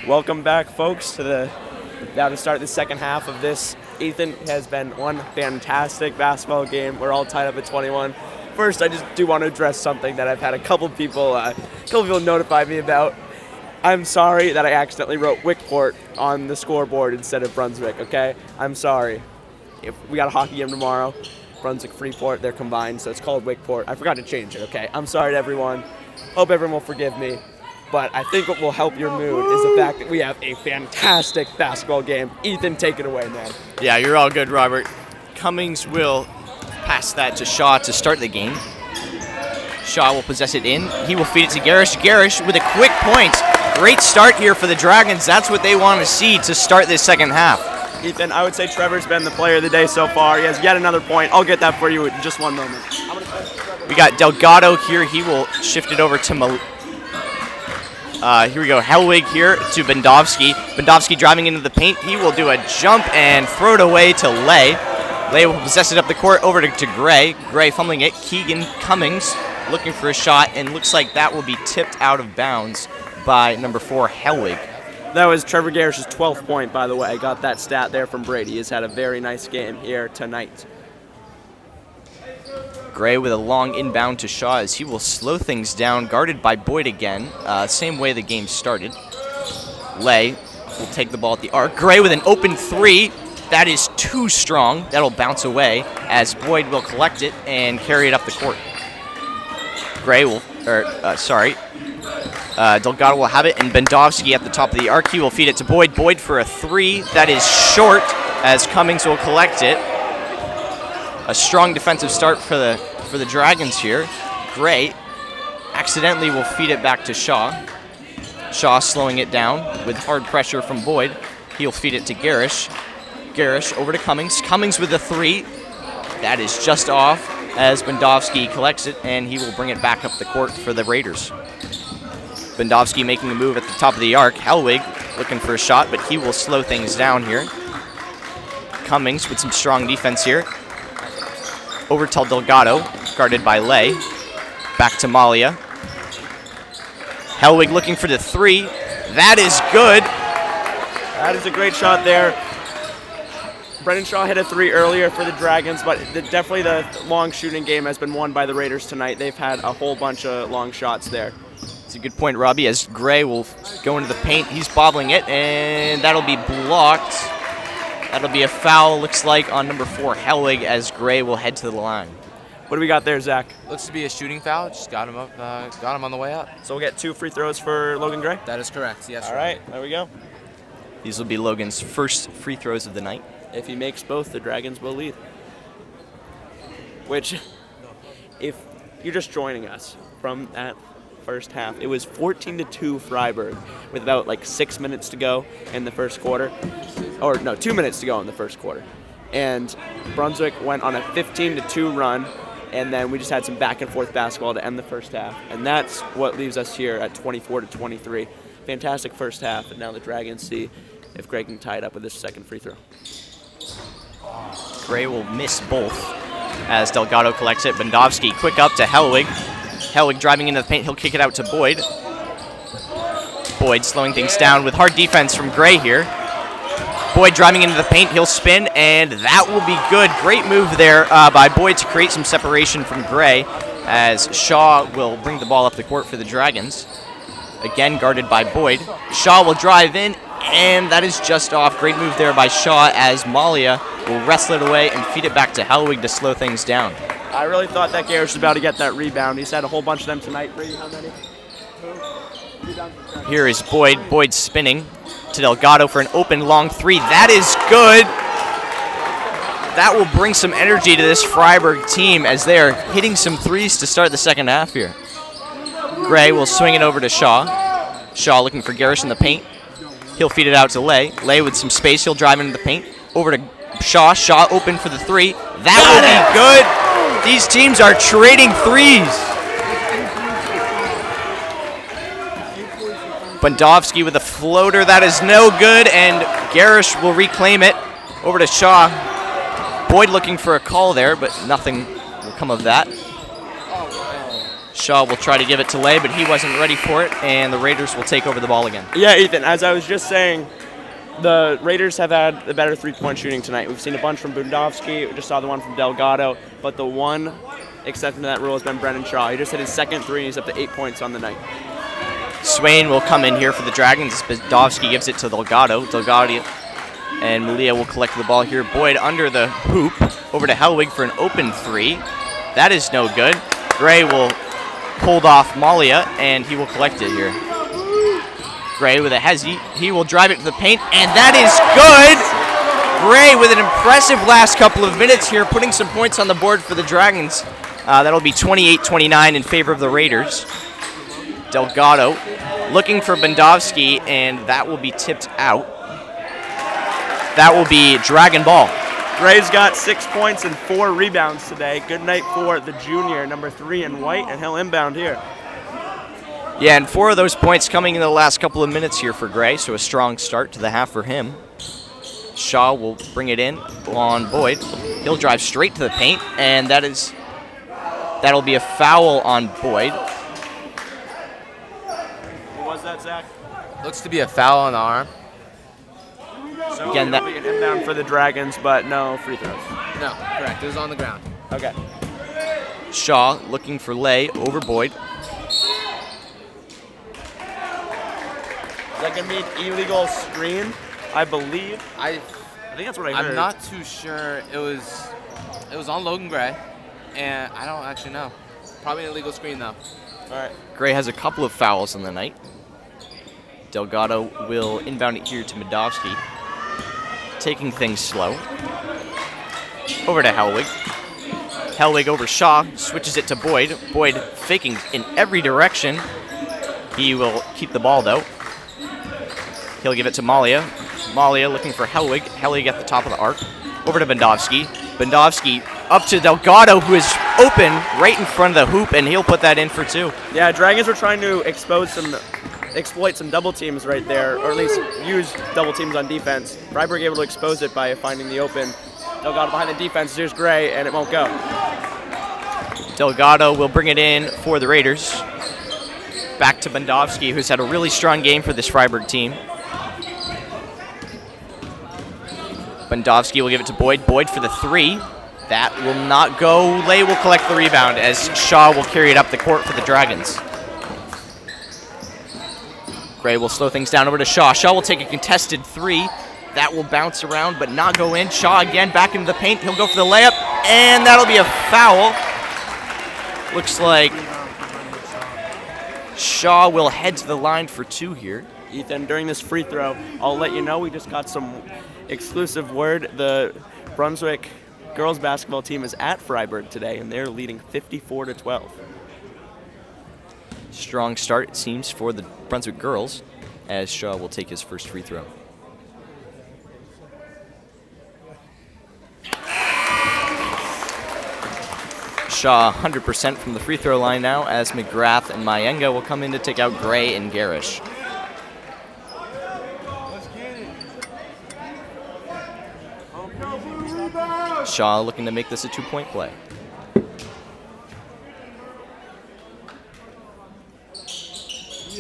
Welcome back, folks, now to start the second half of this. Ethan has been one fantastic basketball game. We're all tied up at 21. First, I just do want to address something that I've had a couple people notify me about. I'm sorry that I accidentally wrote Wickport on the scoreboard instead of Brunswick, okay? I'm sorry. If we got a hockey game tomorrow, Brunswick, Freeport, they're combined, so it's called Wickport. I forgot to change it, okay? I'm sorry to everyone. Hope everyone will forgive me. But I think what will help your mood is the fact that we have a fantastic basketball game. Ethan, take it away, man. Yeah, you're all good, Robert. Cummings will pass that to Shaw to start the game. Shaw will possess it in. He will feed it to Garish. Garish with a quick point. Great start here for the Dragons. That's what they want to see to start this second half. Ethan, I would say Trevor's been the player of the day so far. He has yet another point. I'll get that for you in just one moment. We got Delgado here. He will shift it over to here we go. Helwig here to Bendovsky. Bendovsky driving into the paint. He will do a jump and throw it away to Lay. Lay will possess it up the court over to Gray. Gray fumbling it. Keegan Cummings looking for a shot, and looks like that will be tipped out of bounds by number 4, Helwig. That was Trevor Garish's 12th point, by the way. I got that stat there from Brady. He's had a very nice game here tonight. Gray with a long inbound to Shaw as he will slow things down, guarded by Boyd again. Same way the game started. Lay will take the ball at the arc. Gray with an open three. That is too strong. That'll bounce away as Boyd will collect it and carry it up the court. Gray will, Delgado will have it, and Bendovsky at the top of the arc. He will feed it to Boyd. Boyd for a three. That is short as Cummings will collect it. A strong defensive start for the Dragons here. Gray accidentally will feed it back to Shaw. Shaw slowing it down with hard pressure from Boyd. He'll feed it to Garish. Garish over to Cummings. Cummings with a three. That is just off as Bendovsky collects it, and he will bring it back up the court for the Raiders. Bendovsky making a move at the top of the arc. Helwig looking for a shot, but he will slow things down here. Cummings with some strong defense here. Over to Delgado, guarded by Lay. Back to Malia. Helwig looking for the three. That is good. That is a great shot there. Brendan Shaw hit a three earlier for the Dragons, but definitely the long shooting game has been won by the Raiders tonight. They've had a whole bunch of long shots there. It's a good point, Robbie, as Gray will go into the paint. He's bobbling it, and that'll be blocked. That'll be a foul, looks like, on number 4, Helwig, as Gray will head to the line. What do we got there, Zach? Looks to be a shooting foul. Just got him up, got him on the way up. So we'll get 2 free throws for Logan Gray? That is correct, yes. All right, there we go. These will be Logan's first free throws of the night. If he makes both, the Dragons will lead. Which, if you're just joining us from that first half, it was 14-2 Fryeburg with about 6 minutes to go in the first quarter. Or no, 2 minutes to go in the first quarter. And Brunswick went on a 15-2 run, and then we just had some back and forth basketball to end the first half. And that's what leaves us here at 24-23. Fantastic first half, and now the Dragons see if Gray can tie it up with this second free throw. Gray will miss both as Delgado collects it. Bendovsky quick up to Helwig. Helwig driving into the paint. He'll kick it out to Boyd. Boyd slowing things down with hard defense from Gray here. Boyd driving into the paint. He'll spin, and that will be good. Great move there by Boyd to create some separation from Gray as Shaw will bring the ball up the court for the Dragons. Again guarded by Boyd. Shaw will drive in, and that is just off. Great move there by Shaw as Malia will wrestle it away and feed it back to Helwig to slow things down. I really thought that Garish was about to get that rebound. He's had a whole bunch of them tonight. Brady, how many? Here is Boyd. Boyd spinning to Delgado for an open long three. That is good. That will bring some energy to this Fryeburg team as they are hitting some threes to start the second half here. Gray will swing it over to Shaw. Shaw looking for Garish in the paint. He'll feed it out to Lay. Lay with some space. He'll drive into the paint. Over to Shaw. Shaw open for the three. That will be good. These teams are trading threes. Bendovsky with a floater. That is no good, and Garish will reclaim it. Over to Shaw. Boyd looking for a call there, but nothing will come of that. Shaw will try to give it to Lay, but he wasn't ready for it, and the Raiders will take over the ball again. Yeah, Ethan, as I was just saying, the Raiders have had the better three-point shooting tonight. We've seen a bunch from Bundovsky. We just saw the one from Delgado. But the one exception to that rule has been Brendan Shaw. He just hit his second three, and he's up to 8 points on the night. Swain will come in here for the Dragons. Bundovsky gives it to Delgado. Delgado and Malia will collect the ball here. Boyd under the hoop. Over to Hellwig for an open three. That is no good. Gray will hold off Malia, and he will collect it here. Gray with a hezzy. He will drive it to the paint, and that is good! Gray with an impressive last couple of minutes here, putting some points on the board for the Dragons. That'll be 28-29 in favor of the Raiders. Delgado looking for Bundovsky, and that will be tipped out. That will be Dragon Ball. Gray's got 6 points and 4 rebounds today. Good night for the junior, number 3 in white, and he'll inbound here. Yeah, and 4 of those points coming in the last couple of minutes here for Gray, so a strong start to the half for him. Shaw will bring it in on Boyd. He'll drive straight to the paint, and that'll be a foul on Boyd. What was that, Zach? Looks to be a foul on the arm. So Again, that'll be an inbound for the Dragons, but no free throws. No, correct. It was on the ground. Okay. Shaw looking for Lay over Boyd. Is that going to be an illegal screen, I believe? I think that's what I heard. I'm not too sure. It was on Logan Gray, and I don't actually know. Probably an illegal screen, though. All right. Gray has a couple of fouls on the night. Delgado will inbound it here to Medovsky. Taking things slow. Over to Hellwig. Hellwig over Shaw. Switches it to Boyd. Boyd faking in every direction. He will keep the ball, though. He'll give it to Malia. Malia looking for Hellwig. Hellwig at the top of the arc. Over to Bundovsky. Bundovsky up to Delgado, who is open right in front of the hoop, and he'll put that in for 2. Yeah, Dragons were trying to exploit some double teams right there, or at least use double teams on defense. Fryeburg able to expose it by finding the open. Delgado behind the defense. Here's Gray, and it won't go. Delgado will bring it in for the Raiders. Back to Bundovsky, who's had a really strong game for this Fryeburg team. Bundovsky will give it to Boyd. Boyd for the 3. That will not go. Lay will collect the rebound as Shaw will carry it up the court for the Dragons. Gray will slow things down over to Shaw. Shaw will take a contested 3. That will bounce around but not go in. Shaw again back into the paint. He'll go for the layup, and that'll be a foul. Looks like Shaw will head to the line for 2 here. Ethan, during this free throw, I'll let you know we just got some exclusive word. The Brunswick girls basketball team is at Fryeburg today, and they're leading 54-12. Strong start, it seems, for the Brunswick girls, as Shaw will take his first free throw. Shaw 100% from the free throw line now, as McGrath and Mayenga will come in to take out Gray and Garish. Shaw looking to make this a 2-point play.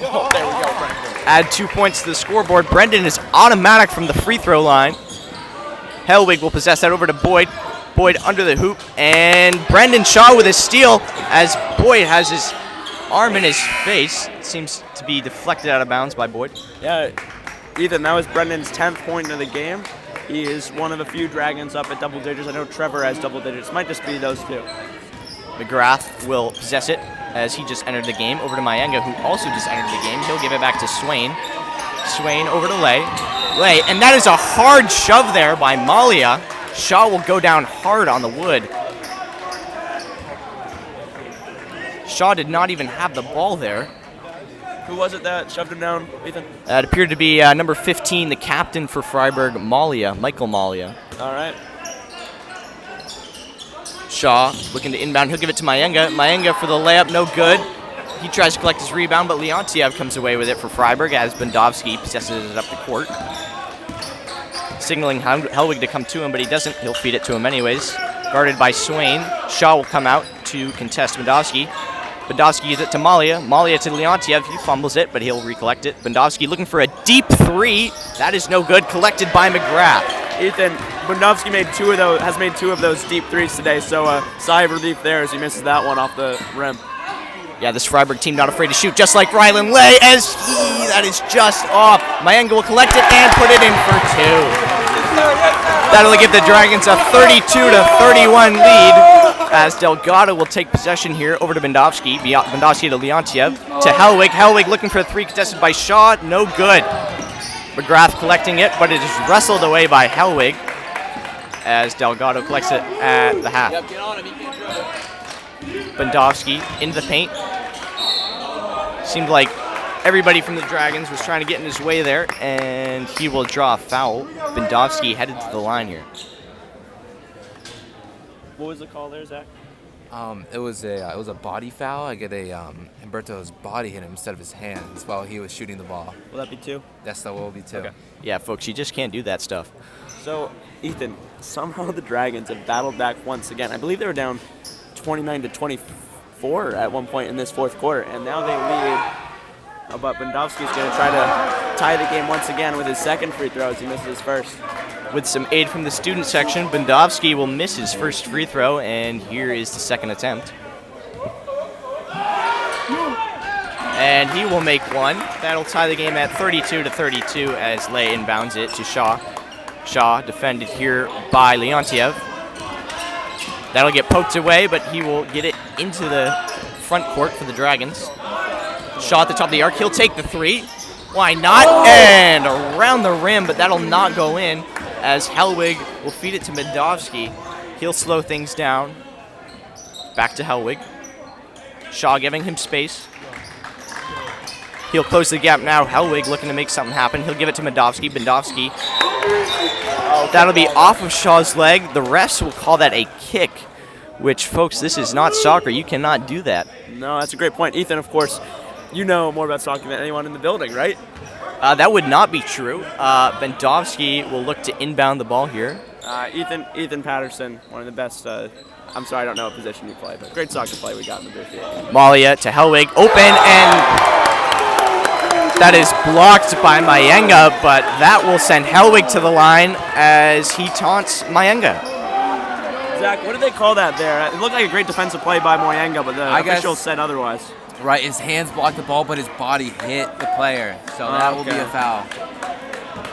Oh, there we go, Brendan. Add 2 points to the scoreboard. Brendan is automatic from the free throw line. Hellwig will possess that over to Boyd. Boyd under the hoop, and Brendan Shaw with a steal as Boyd has his arm in his face. It seems to be deflected out of bounds by Boyd. Yeah, Ethan, that was Brendan's 10th point of the game. He is one of the few Dragons up at double digits. I know Trevor has double digits. Might just be those 2. McGrath will possess it as he just entered the game. Over to Mayenga, who also just entered the game. He'll give it back to Swain. Swain over to Lay. Lay, and that is a hard shove there by Malia. Shaw will go down hard on the wood. Shaw did not even have the ball there. Who was it that shoved him down, Ethan? It appeared to be number 15, the captain for Fryeburg, Michael Malia. All right. Shaw looking to inbound. He'll give it to Mayenga. Mayenga for the layup, no good. He tries to collect his rebound, but Leontiev comes away with it for Fryeburg as Bundovsky possesses it up the court. Signaling Hellwig to come to him, but he doesn't. He'll feed it to him anyways. Guarded by Swain. Shaw will come out to contest Bundovsky. Bendovsky gives it to Malia. Malia to Leontiev. He fumbles it, but he'll recollect it. Bendovsky looking for a deep three. That is no good. Collected by McGrath. Ethan, Bendovsky has made two of those deep threes today, so sigh of relief there as he misses that one off the rim. Yeah, this Fryeburg team not afraid to shoot, just like Rylan Lay, that is just off. Mayenga will collect it and put it in for two. That'll give the Dragons a 32-31 lead as Delgado will take possession here over to Bendovsky. Bendovsky to Leontiev. To Hellwig. Hellwig looking for a three contested by Shaw. No good. McGrath collecting it, but it is wrestled away by Hellwig as Delgado collects it at the half. Bendovsky into the paint. Seemed like everybody from the Dragons was trying to get in his way there, and he will draw a foul. Bendovsky headed to the line here. What was the call there, Zach? It was a body foul. I get Humberto's body hit him instead of his hands while he was shooting the ball. Will that be two? That will be two. Okay. Yeah, folks, you just can't do that stuff. So, Ethan, somehow the Dragons have battled back once again. I believe they were down 29-24 at one point in this fourth quarter, and now they lead. But Bendovsky's going to try to tie the game once again with his second free throw as he misses his first. With some aid from the student section, Bendovsky will miss his first free throw, and here is the second attempt. And he will make one. That'll tie the game at 32-32 as Lay inbounds it to Shaw. Shaw defended here by Leontiev. That'll get poked away, but he will get it into the front court for the Dragons. Shaw at the top of the arc. He'll take the three. Why not? And around the rim, but that'll not go in as Hellwig will feed it to Bendovsky. He'll slow things down. Back to Hellwig. Shaw giving him space. He'll close the gap now. Hellwig looking to make something happen. He'll give it to Bendovsky. Bendovsky. That'll be off of Shaw's leg. The refs will call that a kick, which, folks, this is not soccer. You cannot do that. No, that's a great point. Ethan, of course, you know more about soccer than anyone in the building, right? That would not be true. Bendovsky will look to inbound the ball here. Ethan Patterson, one of the best. I'm sorry, I don't know what position you play, but great soccer play we got in the booth here. Malia to Hellwig, open, and that is blocked by Mayenga, but that will send Hellwig to the line as he taunts Mayenga. Zach, what did they call that there? It looked like a great defensive play by Mayenga, but the officials said otherwise. Right, his hands blocked the ball, but his body hit the player, so that will be a foul.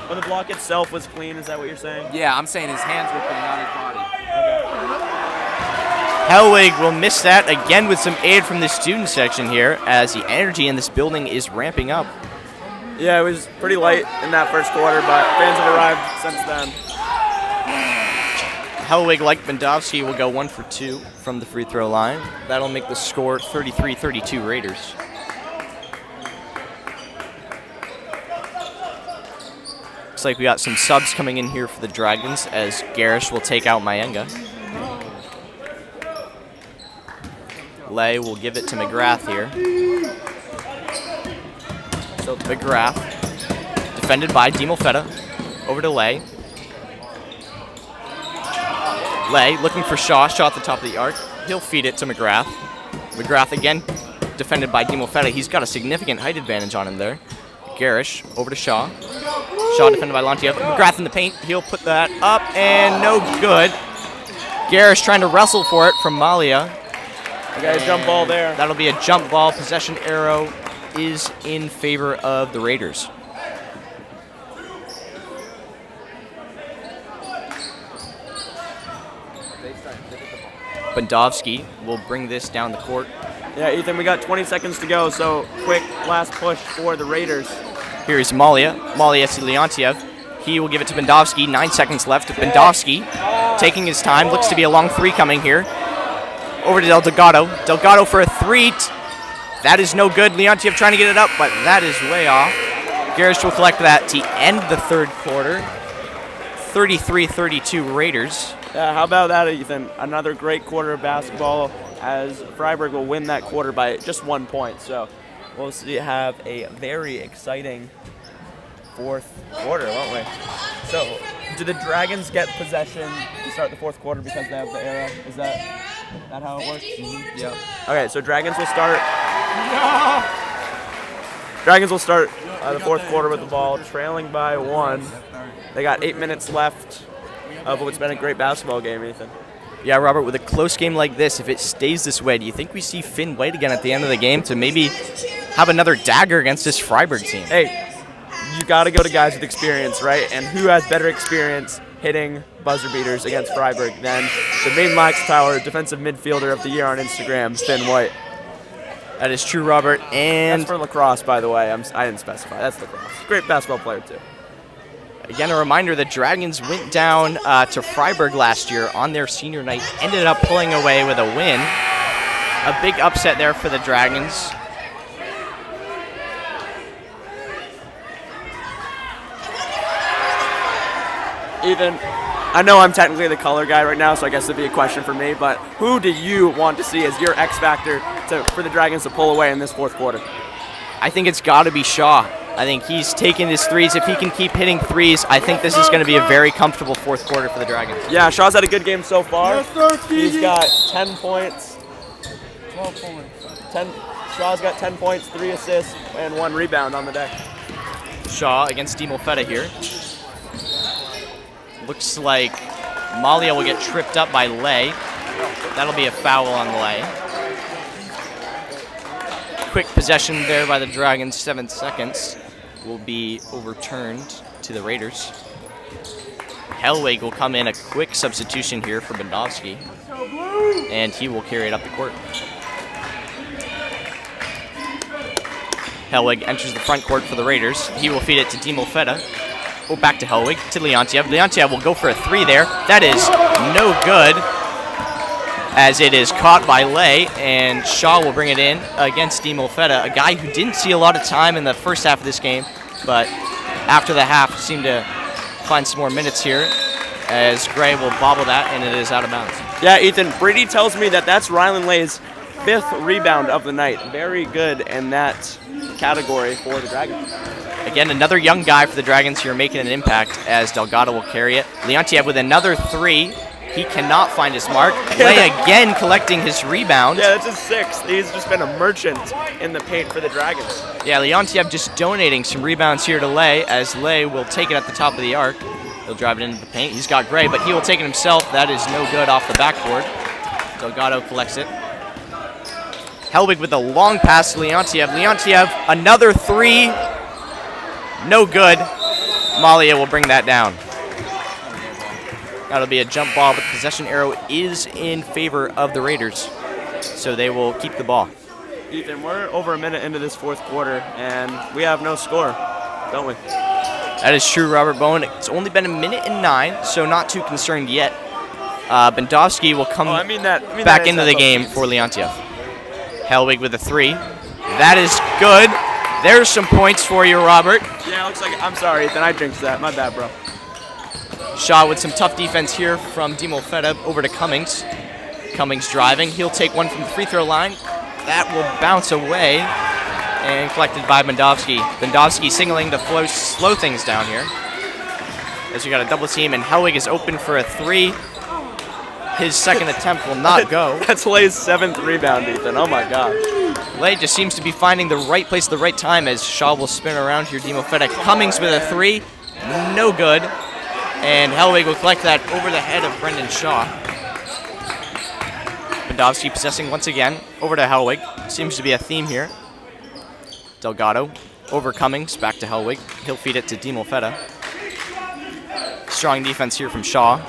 But the block itself was clean, is that what you're saying? Yeah, I'm saying his hands were clean, not his body. Hellwig will miss that again with some aid from the student section here as the energy in this building is ramping up. Yeah, it was pretty light in that first quarter, but fans have arrived since then. Hellwig, like Bendovsky, will go 1 for 2 from the free throw line. That'll make the score 33-32 Raiders. Looks like we got some subs coming in here for the Dragons as Garish will take out Mayenga. Lay will give it to McGrath here. So McGrath, defended by DiMolfetta, over to Lay. Lay looking for Shaw. Shaw at the top of the arc. He'll feed it to McGrath. McGrath again, defended by DiMolfetta. He's got a significant height advantage on him there. Garish over to Shaw. Shaw defended by Leontiev. McGrath in the paint. He'll put that up and no good. Garish trying to wrestle for it from Malia. Okay, jump ball there. That'll be a jump ball. Possession arrow is in favor of the Raiders. Bendovsky will bring this down the court. Yeah, Ethan, we got 20 seconds to go, so quick last push for the Raiders. Here's Malia. Malia to Leontiev. He will give it to Bendovsky. 9 seconds left. Bendovsky taking his time. Looks to be a long three coming here. Over to Delgado. Delgado for a three. That is no good. Leontiev trying to get it up, but that is way off. Garish will collect that to end the third quarter. 33-32 Raiders. Yeah, how about that, Ethan? Another great quarter of basketball as Fryeburg will win that quarter by just 1 point. So we'll have a very exciting fourth quarter, won't we? So do the Dragons get possession to start the fourth quarter because they have the arrow? Is that that how it works? 54 to Yep. 12. Okay, so Dragons will start. Dragons will start the fourth quarter with the ball, trailing by 1. They got 8 minutes left of what's been a great basketball game, Ethan. Yeah, Robert, with a close game like this, if it stays this way, do you think we see Finn White again at the end of the game to maybe have another dagger against this Fryeburg team? Hey, you got to go to guys with experience, right? And who has better experience hitting buzzer beaters against Fryeburg than the Maine Lax Power Defensive Midfielder of the Year on Instagram, Finn White? That is true, Robert. And That's for lacrosse, by the way. I didn't specify. That's lacrosse. Great basketball player, too. again, a reminder, the Dragons went down to Fryeburg last year on their senior night, ended up pulling away with a win. A big upset there for the Dragons. Ethan, I know I'm technically the color guy right now, so I guess it'd be a question for me, but who do you want to see as your X factor for the Dragons to pull away in this fourth quarter? I think it's got to be Shaw. I think he's taking his threes. If he can keep hitting threes, I think this is going to be a very comfortable fourth quarter for the Dragons. Yeah, Shaw's had a good game so far. He's got 10 points. 12 points. Shaw's got 10 points, 3 assists, and 1 rebound on the day. Shaw against Di Molfetta here. Looks like Malia will get tripped up by Lay. That'll be a foul on Lay. Quick possession there by the Dragons, 7 seconds. Will be overturned to the Raiders. Hellwig will come in, a quick substitution here for Bendowski. And he will carry it up the court. Hellwig enters the front court for the Raiders. He will feed it to Di Molfetta. Oh, back to Hellwig, to Leontiev. Leontiev will go for a 3 there. That is no good, as it is caught by Lay, and Shaw will bring it in against Di Molfetta, a guy who didn't see a lot of time in the first half of this game, but after the half seemed to find some more minutes here, as Gray will bobble that, and it is out of bounds. Yeah, Ethan, Brady tells me that that's Rylan Lay's 5th rebound of the night. Very good in that category for the Dragons. Again, another young guy for the Dragons here making an impact, as Delgado will carry it. Leontiev with another 3. He cannot find his mark. Lay again collecting his rebound. Yeah, that's his 6th. He's just been a merchant in the paint for the Dragons. Yeah, Leontiev just donating some rebounds here to Lay, as Lay will take it at the top of the arc. He'll drive it into the paint. He's got Gray, but he will take it himself. That is no good off the backboard. Delgado collects it. Hellwig with a long pass to Leontiev. Leontiev, another 3. No good. Malia will bring that down. That'll be a jump ball, but the possession arrow is in favor of the Raiders, so they will keep the ball. Ethan, we're over a minute into this fourth quarter, and we have no score, don't we? That is true, Robert Bowen. It's only been 1:09, so not too concerned yet. Bendowski will come back into the game for Leontiev. Hellwig with a 3. That is good. There's some points for you, Robert. Yeah, looks like I'm sorry, Ethan. I jinxed that. My bad, bro. Shaw with some tough defense here from Di Molfetta over to Cummings. Cummings driving. He'll take one from the free throw line. That will bounce away and collected by Bendowski. Bendowski signaling to slow things down here. As we got a double team, and Hellwig is open for a 3. His second attempt will not go. That's Lay's 7th rebound, Ethan. Oh, my God. Lay just seems to be finding the right place at the right time, as Shaw will spin around here. Di Molfetta. Cummings with a 3. No good. And Hellwig will collect that over the head of Brendan Shaw. Bendowski possessing once again. Over to Hellwig. Seems to be a theme here. Delgado over Cummings. Back to Hellwig. He'll feed it to Di Molfetta. Strong defense here from Shaw.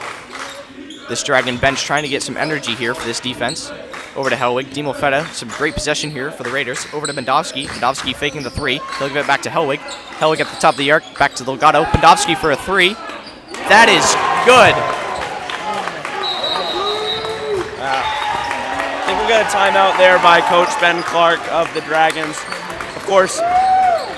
This Dragon bench trying to get some energy here for this defense. Over to Hellwig. Di Molfetta. Some great possession here for the Raiders. Over to Bendowski. Bendowski faking the 3. He'll give it back to Hellwig. Hellwig at the top of the arc. Back to Delgado. Bendowski for a 3. That is good. I think we got a timeout there by Coach Ben Clark of the Dragons. Of course,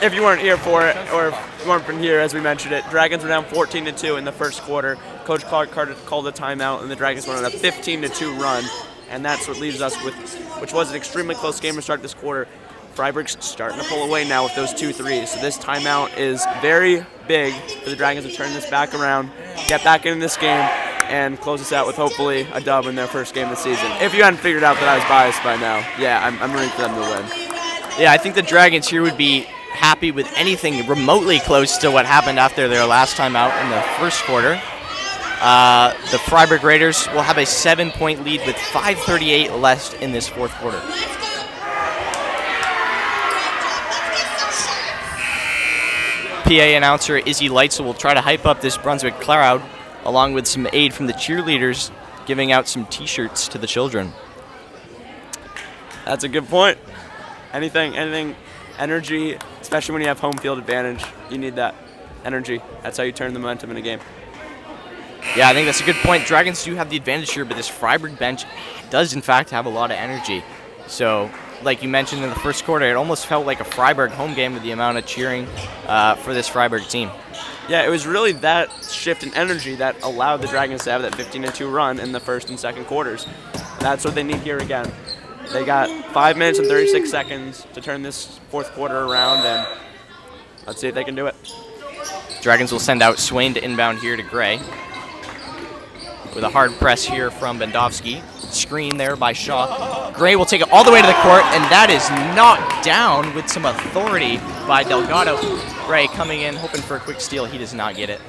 if you weren't here for it, or if you weren't from here as we mentioned it, Dragons were down 14-2 in the first quarter. Coach Clark called a timeout, and the Dragons went on a 15-2 run. And that's what leaves us with, which was an extremely close game to start this quarter. Fryeburg's starting to pull away now with those 2 threes. So this timeout is very big for the Dragons to turn this back around, get back into this game, and close us out with hopefully a dub in their first game of the season. If you hadn't figured out that I was biased by now, yeah, I'm rooting for them to win. Yeah, I think the Dragons here would be happy with anything remotely close to what happened after their last time out in the first quarter. The Fryeburg Raiders will have a 7-point lead with 5:38 left in this fourth quarter. PA announcer Izzy Leitzel will try to hype up this Brunswick crowd, along with some aid from the cheerleaders, giving out some T-shirts to the children. That's a good point. Anything, energy, especially when you have home field advantage, you need that energy. That's how you turn the momentum in a game. Yeah, I think that's a good point. Dragons do have the advantage here, but this Fryeburg bench does, in fact, have a lot of energy. So, like you mentioned in the first quarter, it almost felt like a Fryeburg home game with the amount of cheering for this Fryeburg team. Yeah, it was really that shift in energy that allowed the Dragons to have that 15-2 run in the first and second quarters. That's what they need here again. They got 5 minutes and 36 seconds to turn this fourth quarter around, and let's see if they can do it. Dragons will send out Swain to inbound here to Gray. With a hard press here from Bendovsky. Screen there by Shaw. Gray will take it all the way to the court, and that is knocked down with some authority by Delgado. Gray coming in, hoping for a quick steal. He does not get it.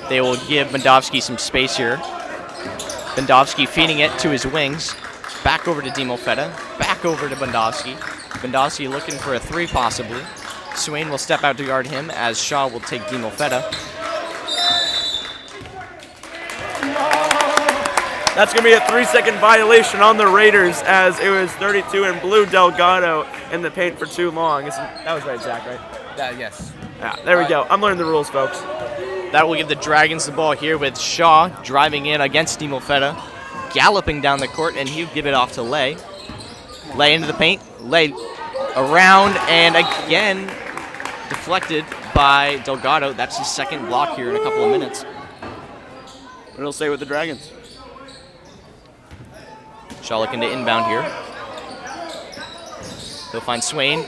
They will give Bendovsky some space here. Bendovsky feeding it to his wings. Back over to Dimofeta. Back over to Bendovsky. Bendovsky looking for a three possibly. Swain will step out to guard him as Shaw will take Dimofeta. That's going to be a 3-second violation on the Raiders as it was 32 and blew Delgado in the paint for too long. That was right, Zach, right? Yes. Yeah, there we go. I'm learning the rules, folks. That will give the Dragons the ball here with Shaw driving in against Dimofeta, galloping down the court, and he'll give it off to Lay. Lay into the paint. Lay around and again deflected by Delgado. That's his second block here in a couple of minutes. What it'll say with the Dragons. Shaw looking to inbound here. He'll find Swain.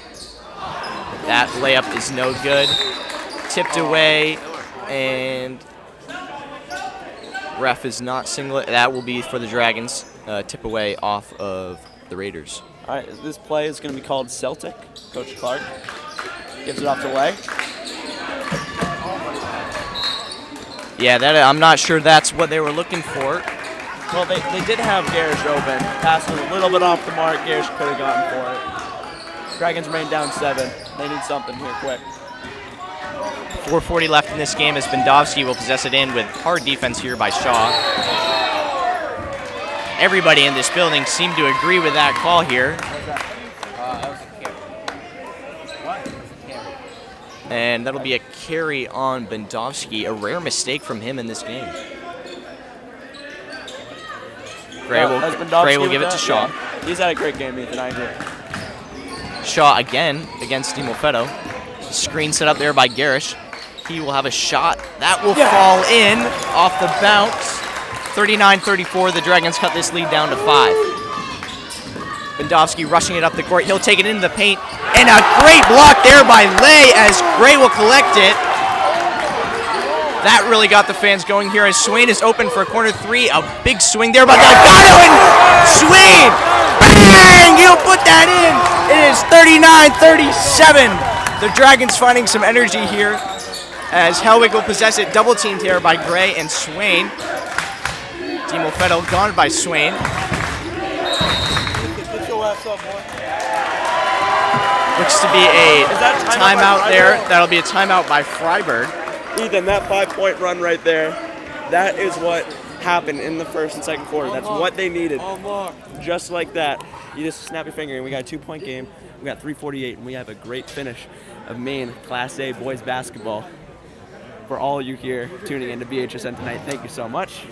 That layup is no good. Tipped away, and ref is not singlet. That will be for the Dragons. Tip away off of the Raiders. All right, this play is going to be called Celtic. Coach Clark gives it off to Lay. Yeah, that I'm not sure that's what they were looking for. Well, they did have Garish open. Pass was a little bit off the mark. Garish could have gotten for it. Dragons remain down 7. They need something here quick. 4:40 left in this game as Bendovsky will possess it in with hard defense here by Shaw. Everybody in this building seemed to agree with that call here. And that'll be a carry on Bendovsky, a rare mistake from him in this game. Gray will give it to Shaw. Yeah. He's had a great game, Ethan. I agree. Shaw again against Dimofeta. Screen set up there by Garish. He will have a shot. That will fall in off the bounce. 39-34, the Dragons cut this lead down to 5. Bendovsky rushing it up the court. He'll take it into the paint. And a great block there by Lay as Gray will collect it. That really got the fans going here as Swain is open for a corner three. A big swing there by Delgado and Swain. Bang! He'll put that in. It is 39-37. The Dragons finding some energy here as Helwig will possess it. Double teamed here by Gray and Swain. Dimofeta gone by Swain. Looks to be a timeout there. That'll be a timeout by Fryeburg. Ethan, that 5-point run right there, that is what happened in the first and second quarter. That's what they needed. Just like that. You just snap your finger and we got a 2-point game. We got 3:48 and we have a great finish of Maine Class A boys basketball. For all you here tuning in to BHSN tonight, thank you so much.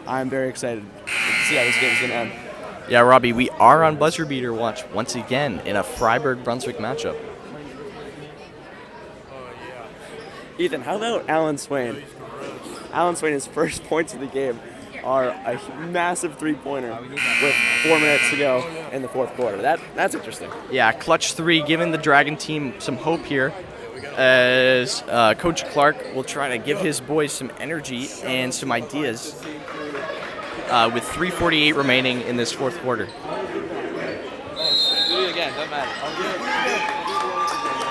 I'm very excited to see how this game is going to end. Yeah, Robbie, we are on buzzer beater watch once again in a Fryeburg-Brunswick matchup. Ethan, how about Alan Swain? Alan Swain's first points of the game are a massive three-pointer with 4 minutes to go in the fourth quarter. That's interesting. Yeah, clutch three, giving the Dragon team some hope here. as Coach Clark will try to give his boys some energy and some ideas with 3:48 remaining in this fourth quarter.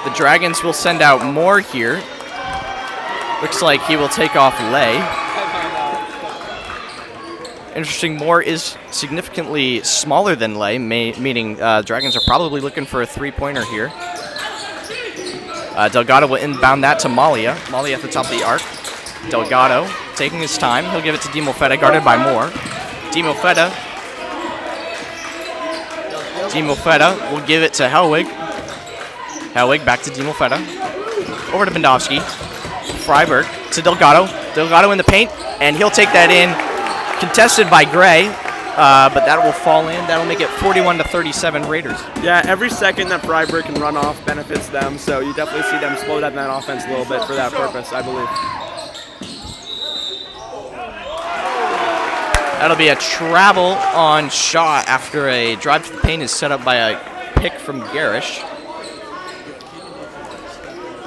The Dragons will send out Moore here. Looks like he will take off Lay. Interesting, Moore is significantly smaller than Lay, meaning Dragons are probably looking for a three-pointer here. Delgado will inbound that to Malia. Malia at the top of the arc. Delgado taking his time. He'll give it to Dimofeta, guarded by Moore. Dimofeta will give it to Helwig. Helwig back to Dimofeta. Over to Bendowski. Fryeburg to Delgado. Delgado in the paint, and he'll take that in. Contested by Gray, but that will fall in. That'll make it 41-37 Raiders. Yeah, every second that Fryeburg can run off benefits them, so you definitely see them slow down that offense a little bit for that purpose, I believe. That'll be a travel on Shaw after a drive to the paint is set up by a pick from Garish.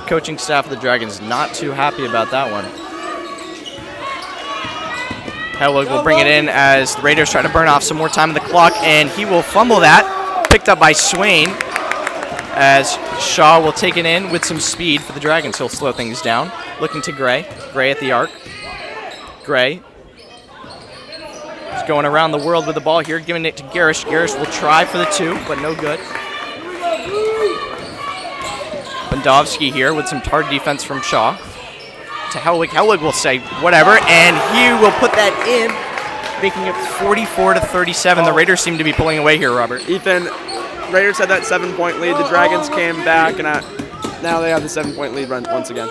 Coaching staff of the Dragons not too happy about that one. Helwig will bring it in as the Raiders try to burn off some more time on the clock, and he will fumble that. Picked up by Swain as Shaw will take it in with some speed for the Dragons. He'll slow things down. Looking to Gray. Gray at the arc. Gray is going around the world with the ball here, giving it to Garish. Garish will try for the two, but no good. Bendowski here with some hard defense from Shaw. To Helwig. Helwig will say whatever, and he will put that in, making it 44-37. The Raiders seem to be pulling away here, Robert. Ethan, Raiders had that 7-point lead. The Dragons came back, and now they have the 7-point lead once again.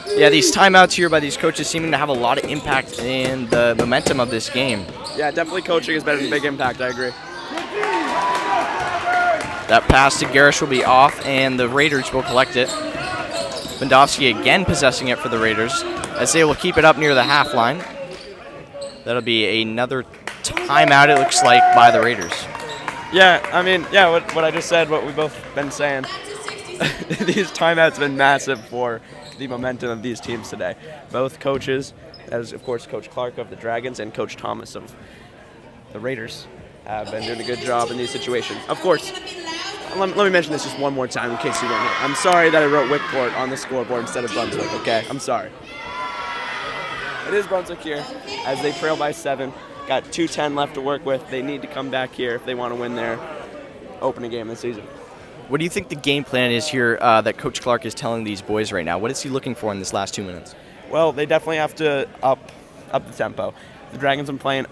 Yeah, these timeouts here by these coaches seeming to have a lot of impact in the momentum of this game. Yeah, definitely coaching is better than big impact, I agree. That pass to Garish will be off, and the Raiders will collect it. Bendowski again possessing it for the Raiders as they will keep it up near the half line. That'll be another timeout, it looks like, by the Raiders. Yeah, I mean, yeah, what I just said, what we've both been saying. These timeouts have been massive for the momentum of these teams today. Both coaches, as of course Coach Clark of the Dragons and Coach Thomas of the Raiders, have been doing a good job in these situations. Of course, let me mention this just one more time in case you weren't here. I'm sorry that I wrote Wickport on the scoreboard instead of Brunswick, okay? I'm sorry. It is Brunswick here as they trail by 7. Got 2:10 left to work with. They need to come back here if they want to win their opening game of the season. What do you think the game plan is here that Coach Clark is telling these boys right now? What is he looking for in this last 2 minutes? Well, they definitely have to up the tempo. The Dragons have been playing.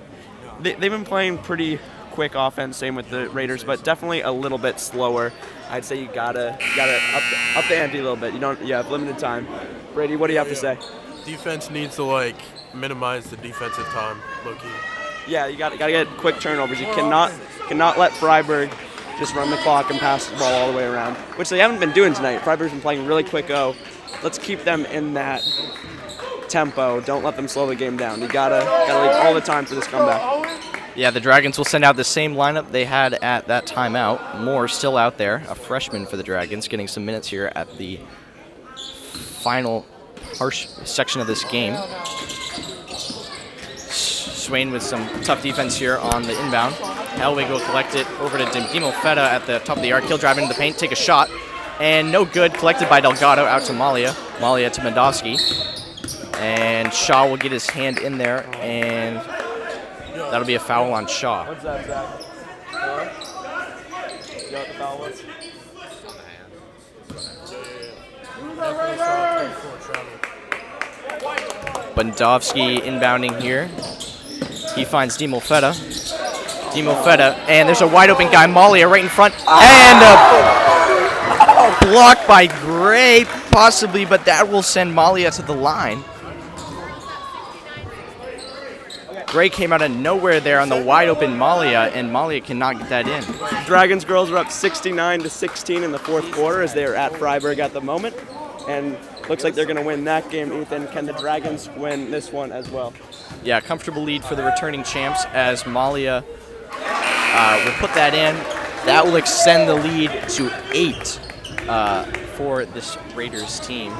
They've been playing pretty quick offense, same with the Raiders, but definitely a little bit slower. I'd say you gotta up the ante a little bit. You have limited time. Brady, what do you have to say? Defense needs to minimize the defensive time, low-key. Yeah, you gotta get quick turnovers. You cannot let Fryeburg just run the clock and pass the ball all the way around, which they haven't been doing tonight. Freiburg's been playing really quick. Let's keep them in that tempo. Don't let them slow the game down. You gotta leave all the time for this comeback. Yeah, the Dragons will send out the same lineup they had at that timeout. Moore still out there, a freshman for the Dragons, getting some minutes here at the final harsh section of this game. Swain with some tough defense here on the inbound. Helwig will collect it over to Dimofeta at the top of the arc. He'll drive into the paint, take a shot, and no good. Collected by Delgado out to Malia. Malia to Bendowski. And Shaw will get his hand in there, and that'll be a foul on Shaw. What's that, Zach? You know what the foul was? Bendowski inbounding here. He finds Dimofeta. And there's a wide open guy, Malia, right in front. And a block by Gray, possibly, but that will send Malia to the line. Gray came out of nowhere there on the wide open Malia, and Malia cannot get that in. Dragons girls are up 69-16 in the fourth quarter as they are at Fryeburg at the moment. And looks like they're going to win that game, Ethan. Can the Dragons win this one as well? Yeah, comfortable lead for the returning champs as Malia will put that in. That will extend the lead to 8 for this Raiders team.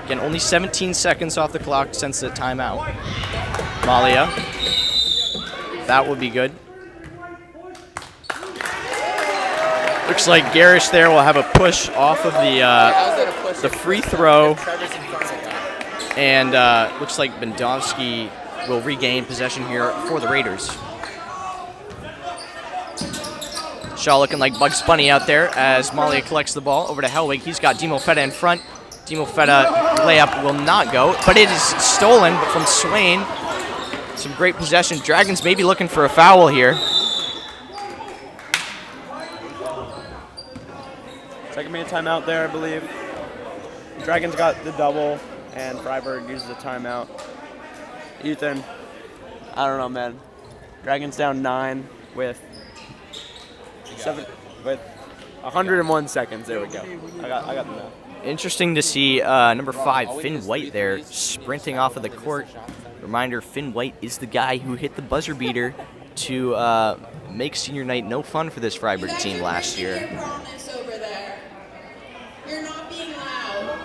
Again, only 17 seconds off the clock since the timeout. Malia. That would be good. Looks like Garish there will have a push off of the free throw. And looks like Bendovsky will regain possession here for the Raiders. Shaw looking like Bugs Bunny out there as Malia collects the ball over to Hellwig. He's got Dimo Feta in front. Dimo Feta layup will not go, but it is stolen from Swain. Some great possession. Dragons maybe looking for a foul here. Second minute timeout there, I believe. Dragons got the double, and Fryeburg uses a timeout. Ethan, I don't know, man. Dragons down 9 with 101 seconds. There we go. I got the math. Interesting to see number 5, Finn White there, sprinting off of the court. Reminder, Finn White is the guy who hit the buzzer beater to make senior night no fun for this Fryeburg team last year. You're not being loud.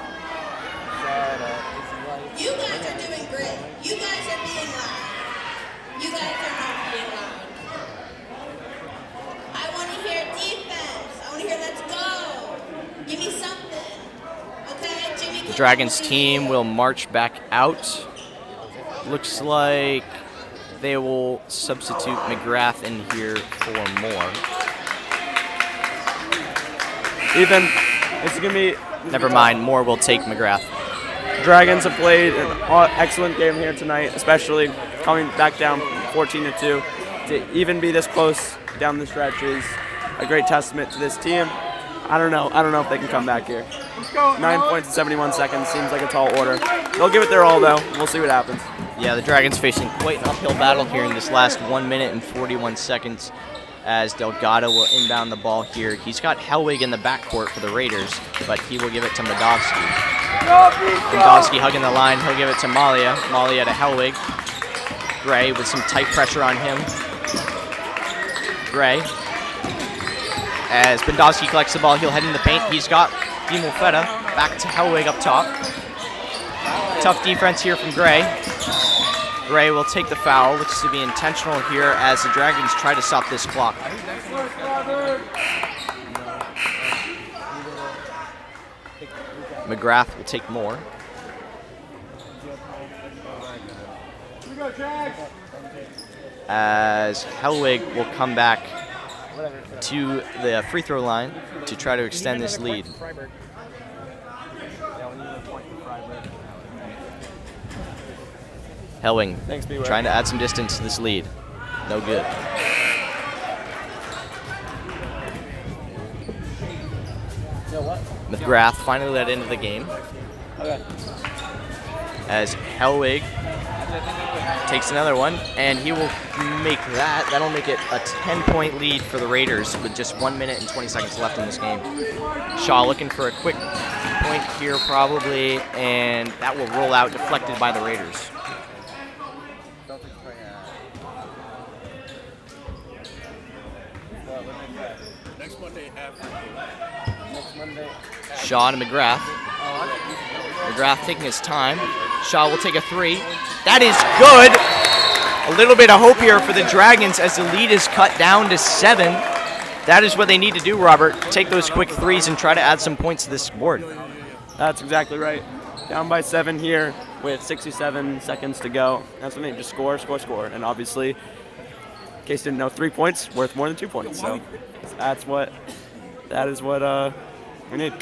You guys are doing great. You guys are being loud. You guys are not being loud. I want to hear defense. I want to hear let's go. Give me something. Okay, Jimmy. The Dragons team will march back out. Looks like they will substitute McGrath in here for Moore. Ethan, it's going to be... Never mind, Moore will take McGrath. Dragons have played an excellent game here tonight, especially coming back down 14-2. To even be this close down the stretch is a great testament to this team. I don't know if they can come back here. 9 points in 71 seconds seems like a tall order. They'll give it their all, though. We'll see what happens. Yeah, the Dragons facing quite an uphill battle here in this last 1 minute and 41 seconds as Delgado will inbound the ball here. He's got Hellwig in the backcourt for the Raiders, but he will give it to Medovsky. Medovsky hugging the line. He'll give it to Malia. Malia to Hellwig. Gray with some tight pressure on him. Gray. As Bendovsky collects the ball, he'll head in the paint. He's got Dimo Feta back to Hellwig up top. Tough defense here from Gray. Gray will take the foul, looks to be intentional here as the Dragons try to stop this clock. McGrath will take more. As Hellwig will come back to the free throw line to try to extend this lead. Hellwig trying to add some distance to this lead. No good. McGrath finally let into the game. As Hellwig takes another one, and he will make that. That'll make it a 10-point lead for the Raiders with just 1 minute and 20 seconds left in this game. Shaw looking for a quick point here probably, and that will roll out, deflected by the Raiders. Shaw to McGrath. McGrath taking his time. Shaw will take a three. That is good. A little bit of hope here for the Dragons as the lead is cut down to 7. That is what they need to do, Robert. Take those quick threes and try to add some points to this board. That's exactly right. Down by 7 here with 67 seconds to go. That's what they need. Just score, score, score. And obviously, in case you didn't know, 3 points worth more than 2 points. So that is what we need.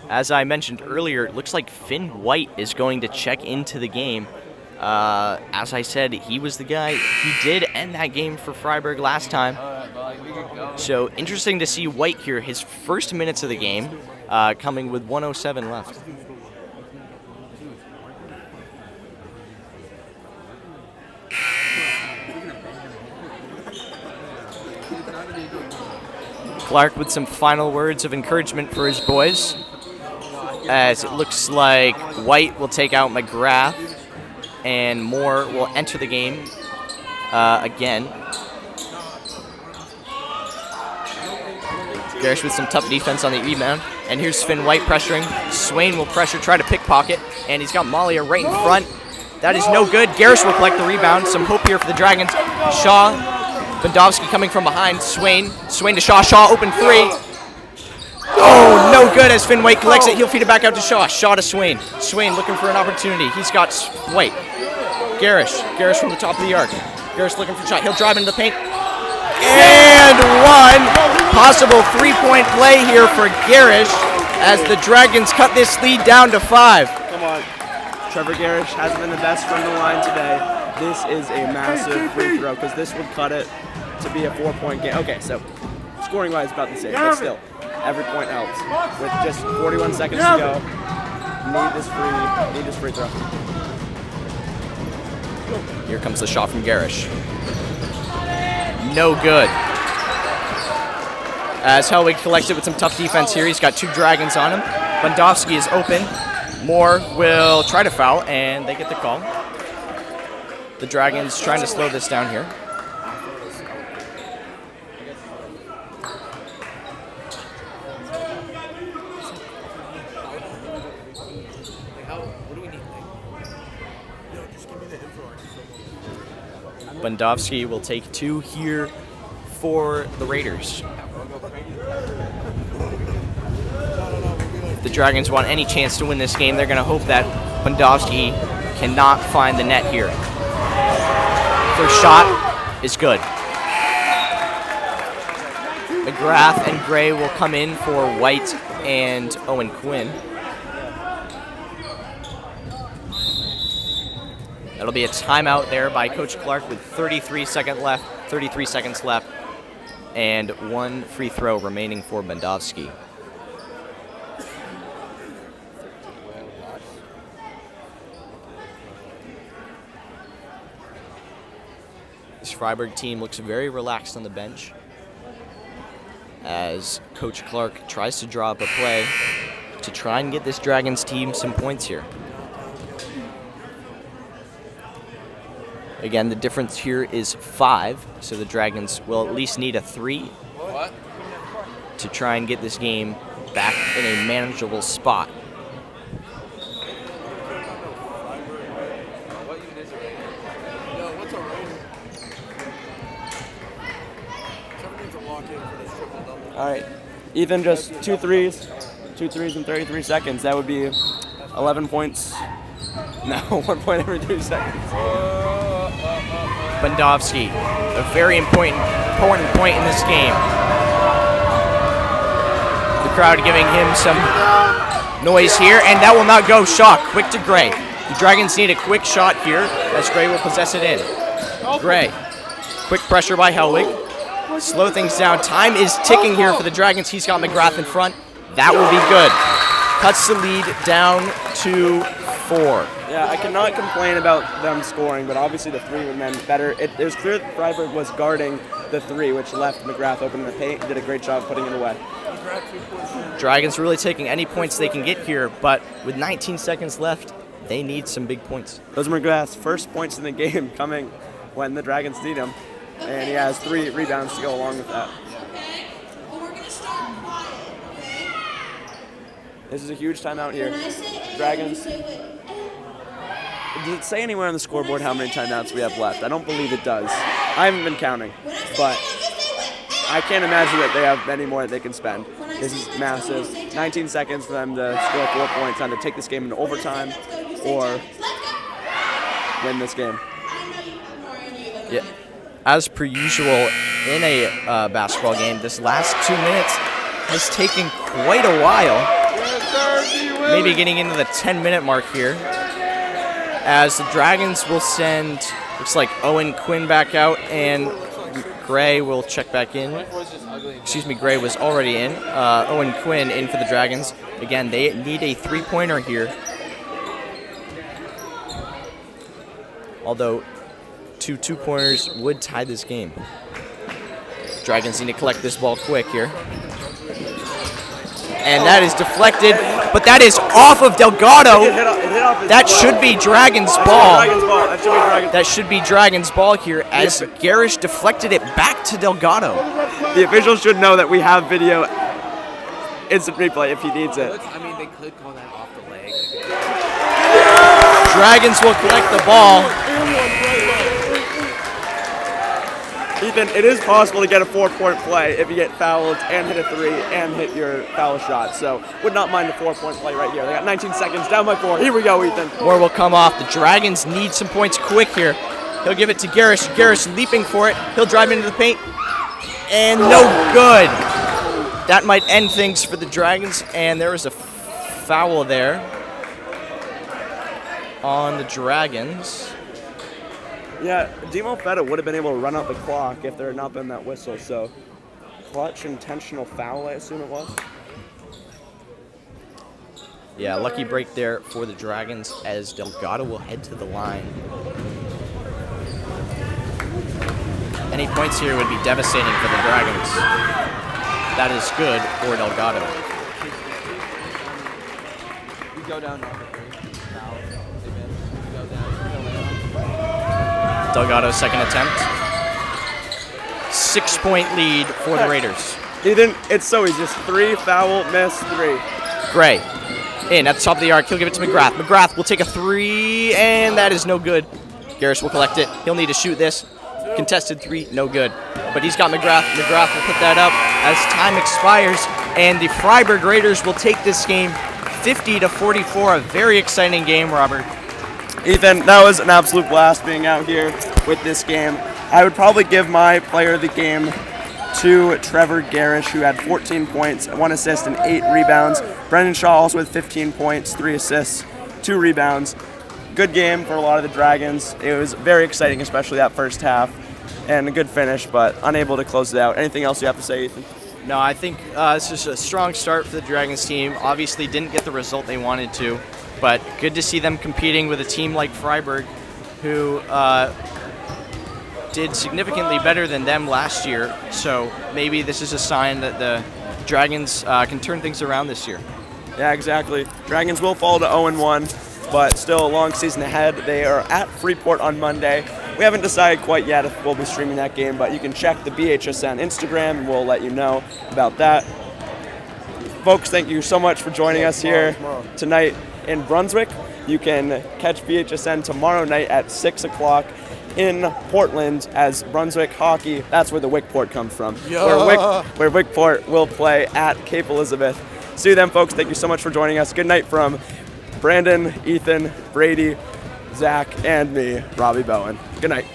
As I mentioned earlier, it looks like Finn White is going to check into the game. As I said, he was the guy. He did end that game for Fryeburg last time. So interesting to see White here, his first minutes of the game, coming with 1:07 left. Clark with some final words of encouragement for his boys, as it looks like White will take out McGrath and Moore will enter the game again. Garish with some tough defense on the rebound. And here's Finn White pressuring. Swain will pressure, try to pickpocket. And he's got Malia right in front. That is no good. Garish will collect the rebound. Some hope here for the Dragons. Shaw, Bondovsky coming from behind. Swain to Shaw. Shaw open three. Oh, no good as Finn White collects it. He'll feed it back out to Shaw. Shaw to Swain. Swain looking for an opportunity. He's got White. Garish from the top of the arc. Garish looking for a shot. He'll drive into the paint. And one. Possible three-point play here for Garish as the Dragons cut this lead down to 5. Come on. Trevor Garish hasn't been the best from the line today. This is a massive free throw because this would cut it to be a 4-point game. Okay, so scoring-wise about the same, but still, every point helps. With just 41 seconds to go, need this free throw. Here comes the shot from Garish. No good. As Helwig collects it with some tough defense here. He's got 2 Dragons on him. Bondovsky is open. Moore will try to foul, and they get the call. The Dragons trying to slow this down here. Bondovsky will take 2 here for the Raiders. If the Dragons want any chance to win this game, they're going to hope that Bondovsky cannot find the net here. First shot is good. McGrath and Gray will come in for White and Owen Quinn. That'll be a timeout there by Coach Clark with 33 seconds left, and 1 free throw remaining for Bondovsky. This Fryeburg team looks very relaxed on the bench as Coach Clark tries to draw up a play to try and get this Dragons team some points here. Again, the difference here is 5, so the Dragons will at least need a 3 to try and get this game back in a manageable spot. All right, Ethan, just 2 threes in 33 seconds. That would be 11 points. No, 1 point every 3 seconds. Bondovsky, a very important point in this game. The crowd giving him some noise here, and that will not go. Shaw, quick to Gray. The Dragons need a quick shot here as Gray will possess it in. Gray, quick pressure by Helwig. Slow things down. Time is ticking here for the Dragons. He's got McGrath in front. That will be good. Cuts the lead down to 4. Yeah, I cannot complain about them scoring, but obviously the 3 would have been better. It was clear that Fryeburg was guarding the 3, which left McGrath open in the paint and did a great job putting it away. Dragons really taking any points they can get here, but with 19 seconds left, they need some big points. Those are McGrath's first points in the game coming when the Dragons need them, and he has 3 rebounds to go along with that. Okay? But we're going to start quiet, okay? This is a huge timeout here. When I say A, Dragons. you say what? Does it say anywhere on the scoreboard how many timeouts we have left? I don't believe it does. I haven't been counting, but I can't imagine that they have any more that they can spend. This is massive. 19 seconds for them to score 4 points, either take this game into overtime or win this game. Yeah. As per usual in a basketball game, this last 2 minutes has taken quite a while. Maybe getting into the 10-minute mark here. As the Dragons will send, looks like Owen Quinn back out, and Gray will check back in. Excuse me, Gray was already in. Owen Quinn in for the Dragons. Again, they need a 3-pointer here. Although 2 2-pointers would tie this game. Dragons need to collect this ball quick here. And that is deflected, but that is off of Delgado. That should be Dragons' ball. That should be Dragons' ball here as Garish deflected it back to Delgado. The officials should know that we have video instant replay if he needs it. I mean, they could call that off the leg. Dragons will collect the ball. Ethan, it is possible to get a 4-point play if you get fouled and hit a 3 and hit your foul shot. So would not mind a 4-point play right here. They got 19 seconds, down by 4. Here we go, Ethan. More will come off. The Dragons need some points quick here. He'll give it to Garish. Garish leaping for it. He'll drive into the paint. And no good. That might end things for the Dragons. And there was a foul there on the Dragons. Yeah, Demo Feta would have been able to run out the clock if there had not been that whistle. So clutch intentional foul, I assume it was. Yeah, lucky break there for the Dragons as Delgado will head to the line. Any points here would be devastating for the Dragons. That is good for Delgado. We go down number 3. Delgado's second attempt. 6-point lead for the Raiders. Ethan, it's so easy. Just 3, foul, miss, 3. Gray in at the top of the arc. He'll give it to McGrath. McGrath will take a 3, and that is no good. Garish will collect it. He'll need to shoot this. Contested 3, no good. But he's got McGrath. McGrath will put that up as time expires, and the Fryeburg Raiders will take this game 50-44. A very exciting game, Robert. Ethan, that was an absolute blast being out here with this game. I would probably give my player of the game to Trevor Garish, who had 14 points, 1 assist, and 8 rebounds. Brendan Shaw also with 15 points, 3 assists, 2 rebounds. Good game for a lot of the Dragons. It was very exciting, especially that first half, and a good finish, but unable to close it out. Anything else you have to say, Ethan? No, I think it's just a strong start for the Dragons team. Obviously didn't get the result they wanted to, but good to see them competing with a team like Fryeburg, who did significantly better than them last year. So maybe this is a sign that the Dragons can turn things around this year. Yeah, exactly. Dragons will fall to 0-1, but still a long season ahead. They are at Freeport on Monday. We haven't decided quite yet if we'll be streaming that game, but you can check the BHSN Instagram and we'll let you know about that. Folks, thank you so much for joining us here tonight in Brunswick. You can catch BHSN tomorrow night at 6 o'clock in Portland as Brunswick hockey. That's where the Wickport comes from. Yeah. Where Wickport will play at Cape Elizabeth. See you then, folks. Thank you so much for joining us. Good night from Brandon, Ethan, Brady, Zach, and me, Robbie Bowen. Good night.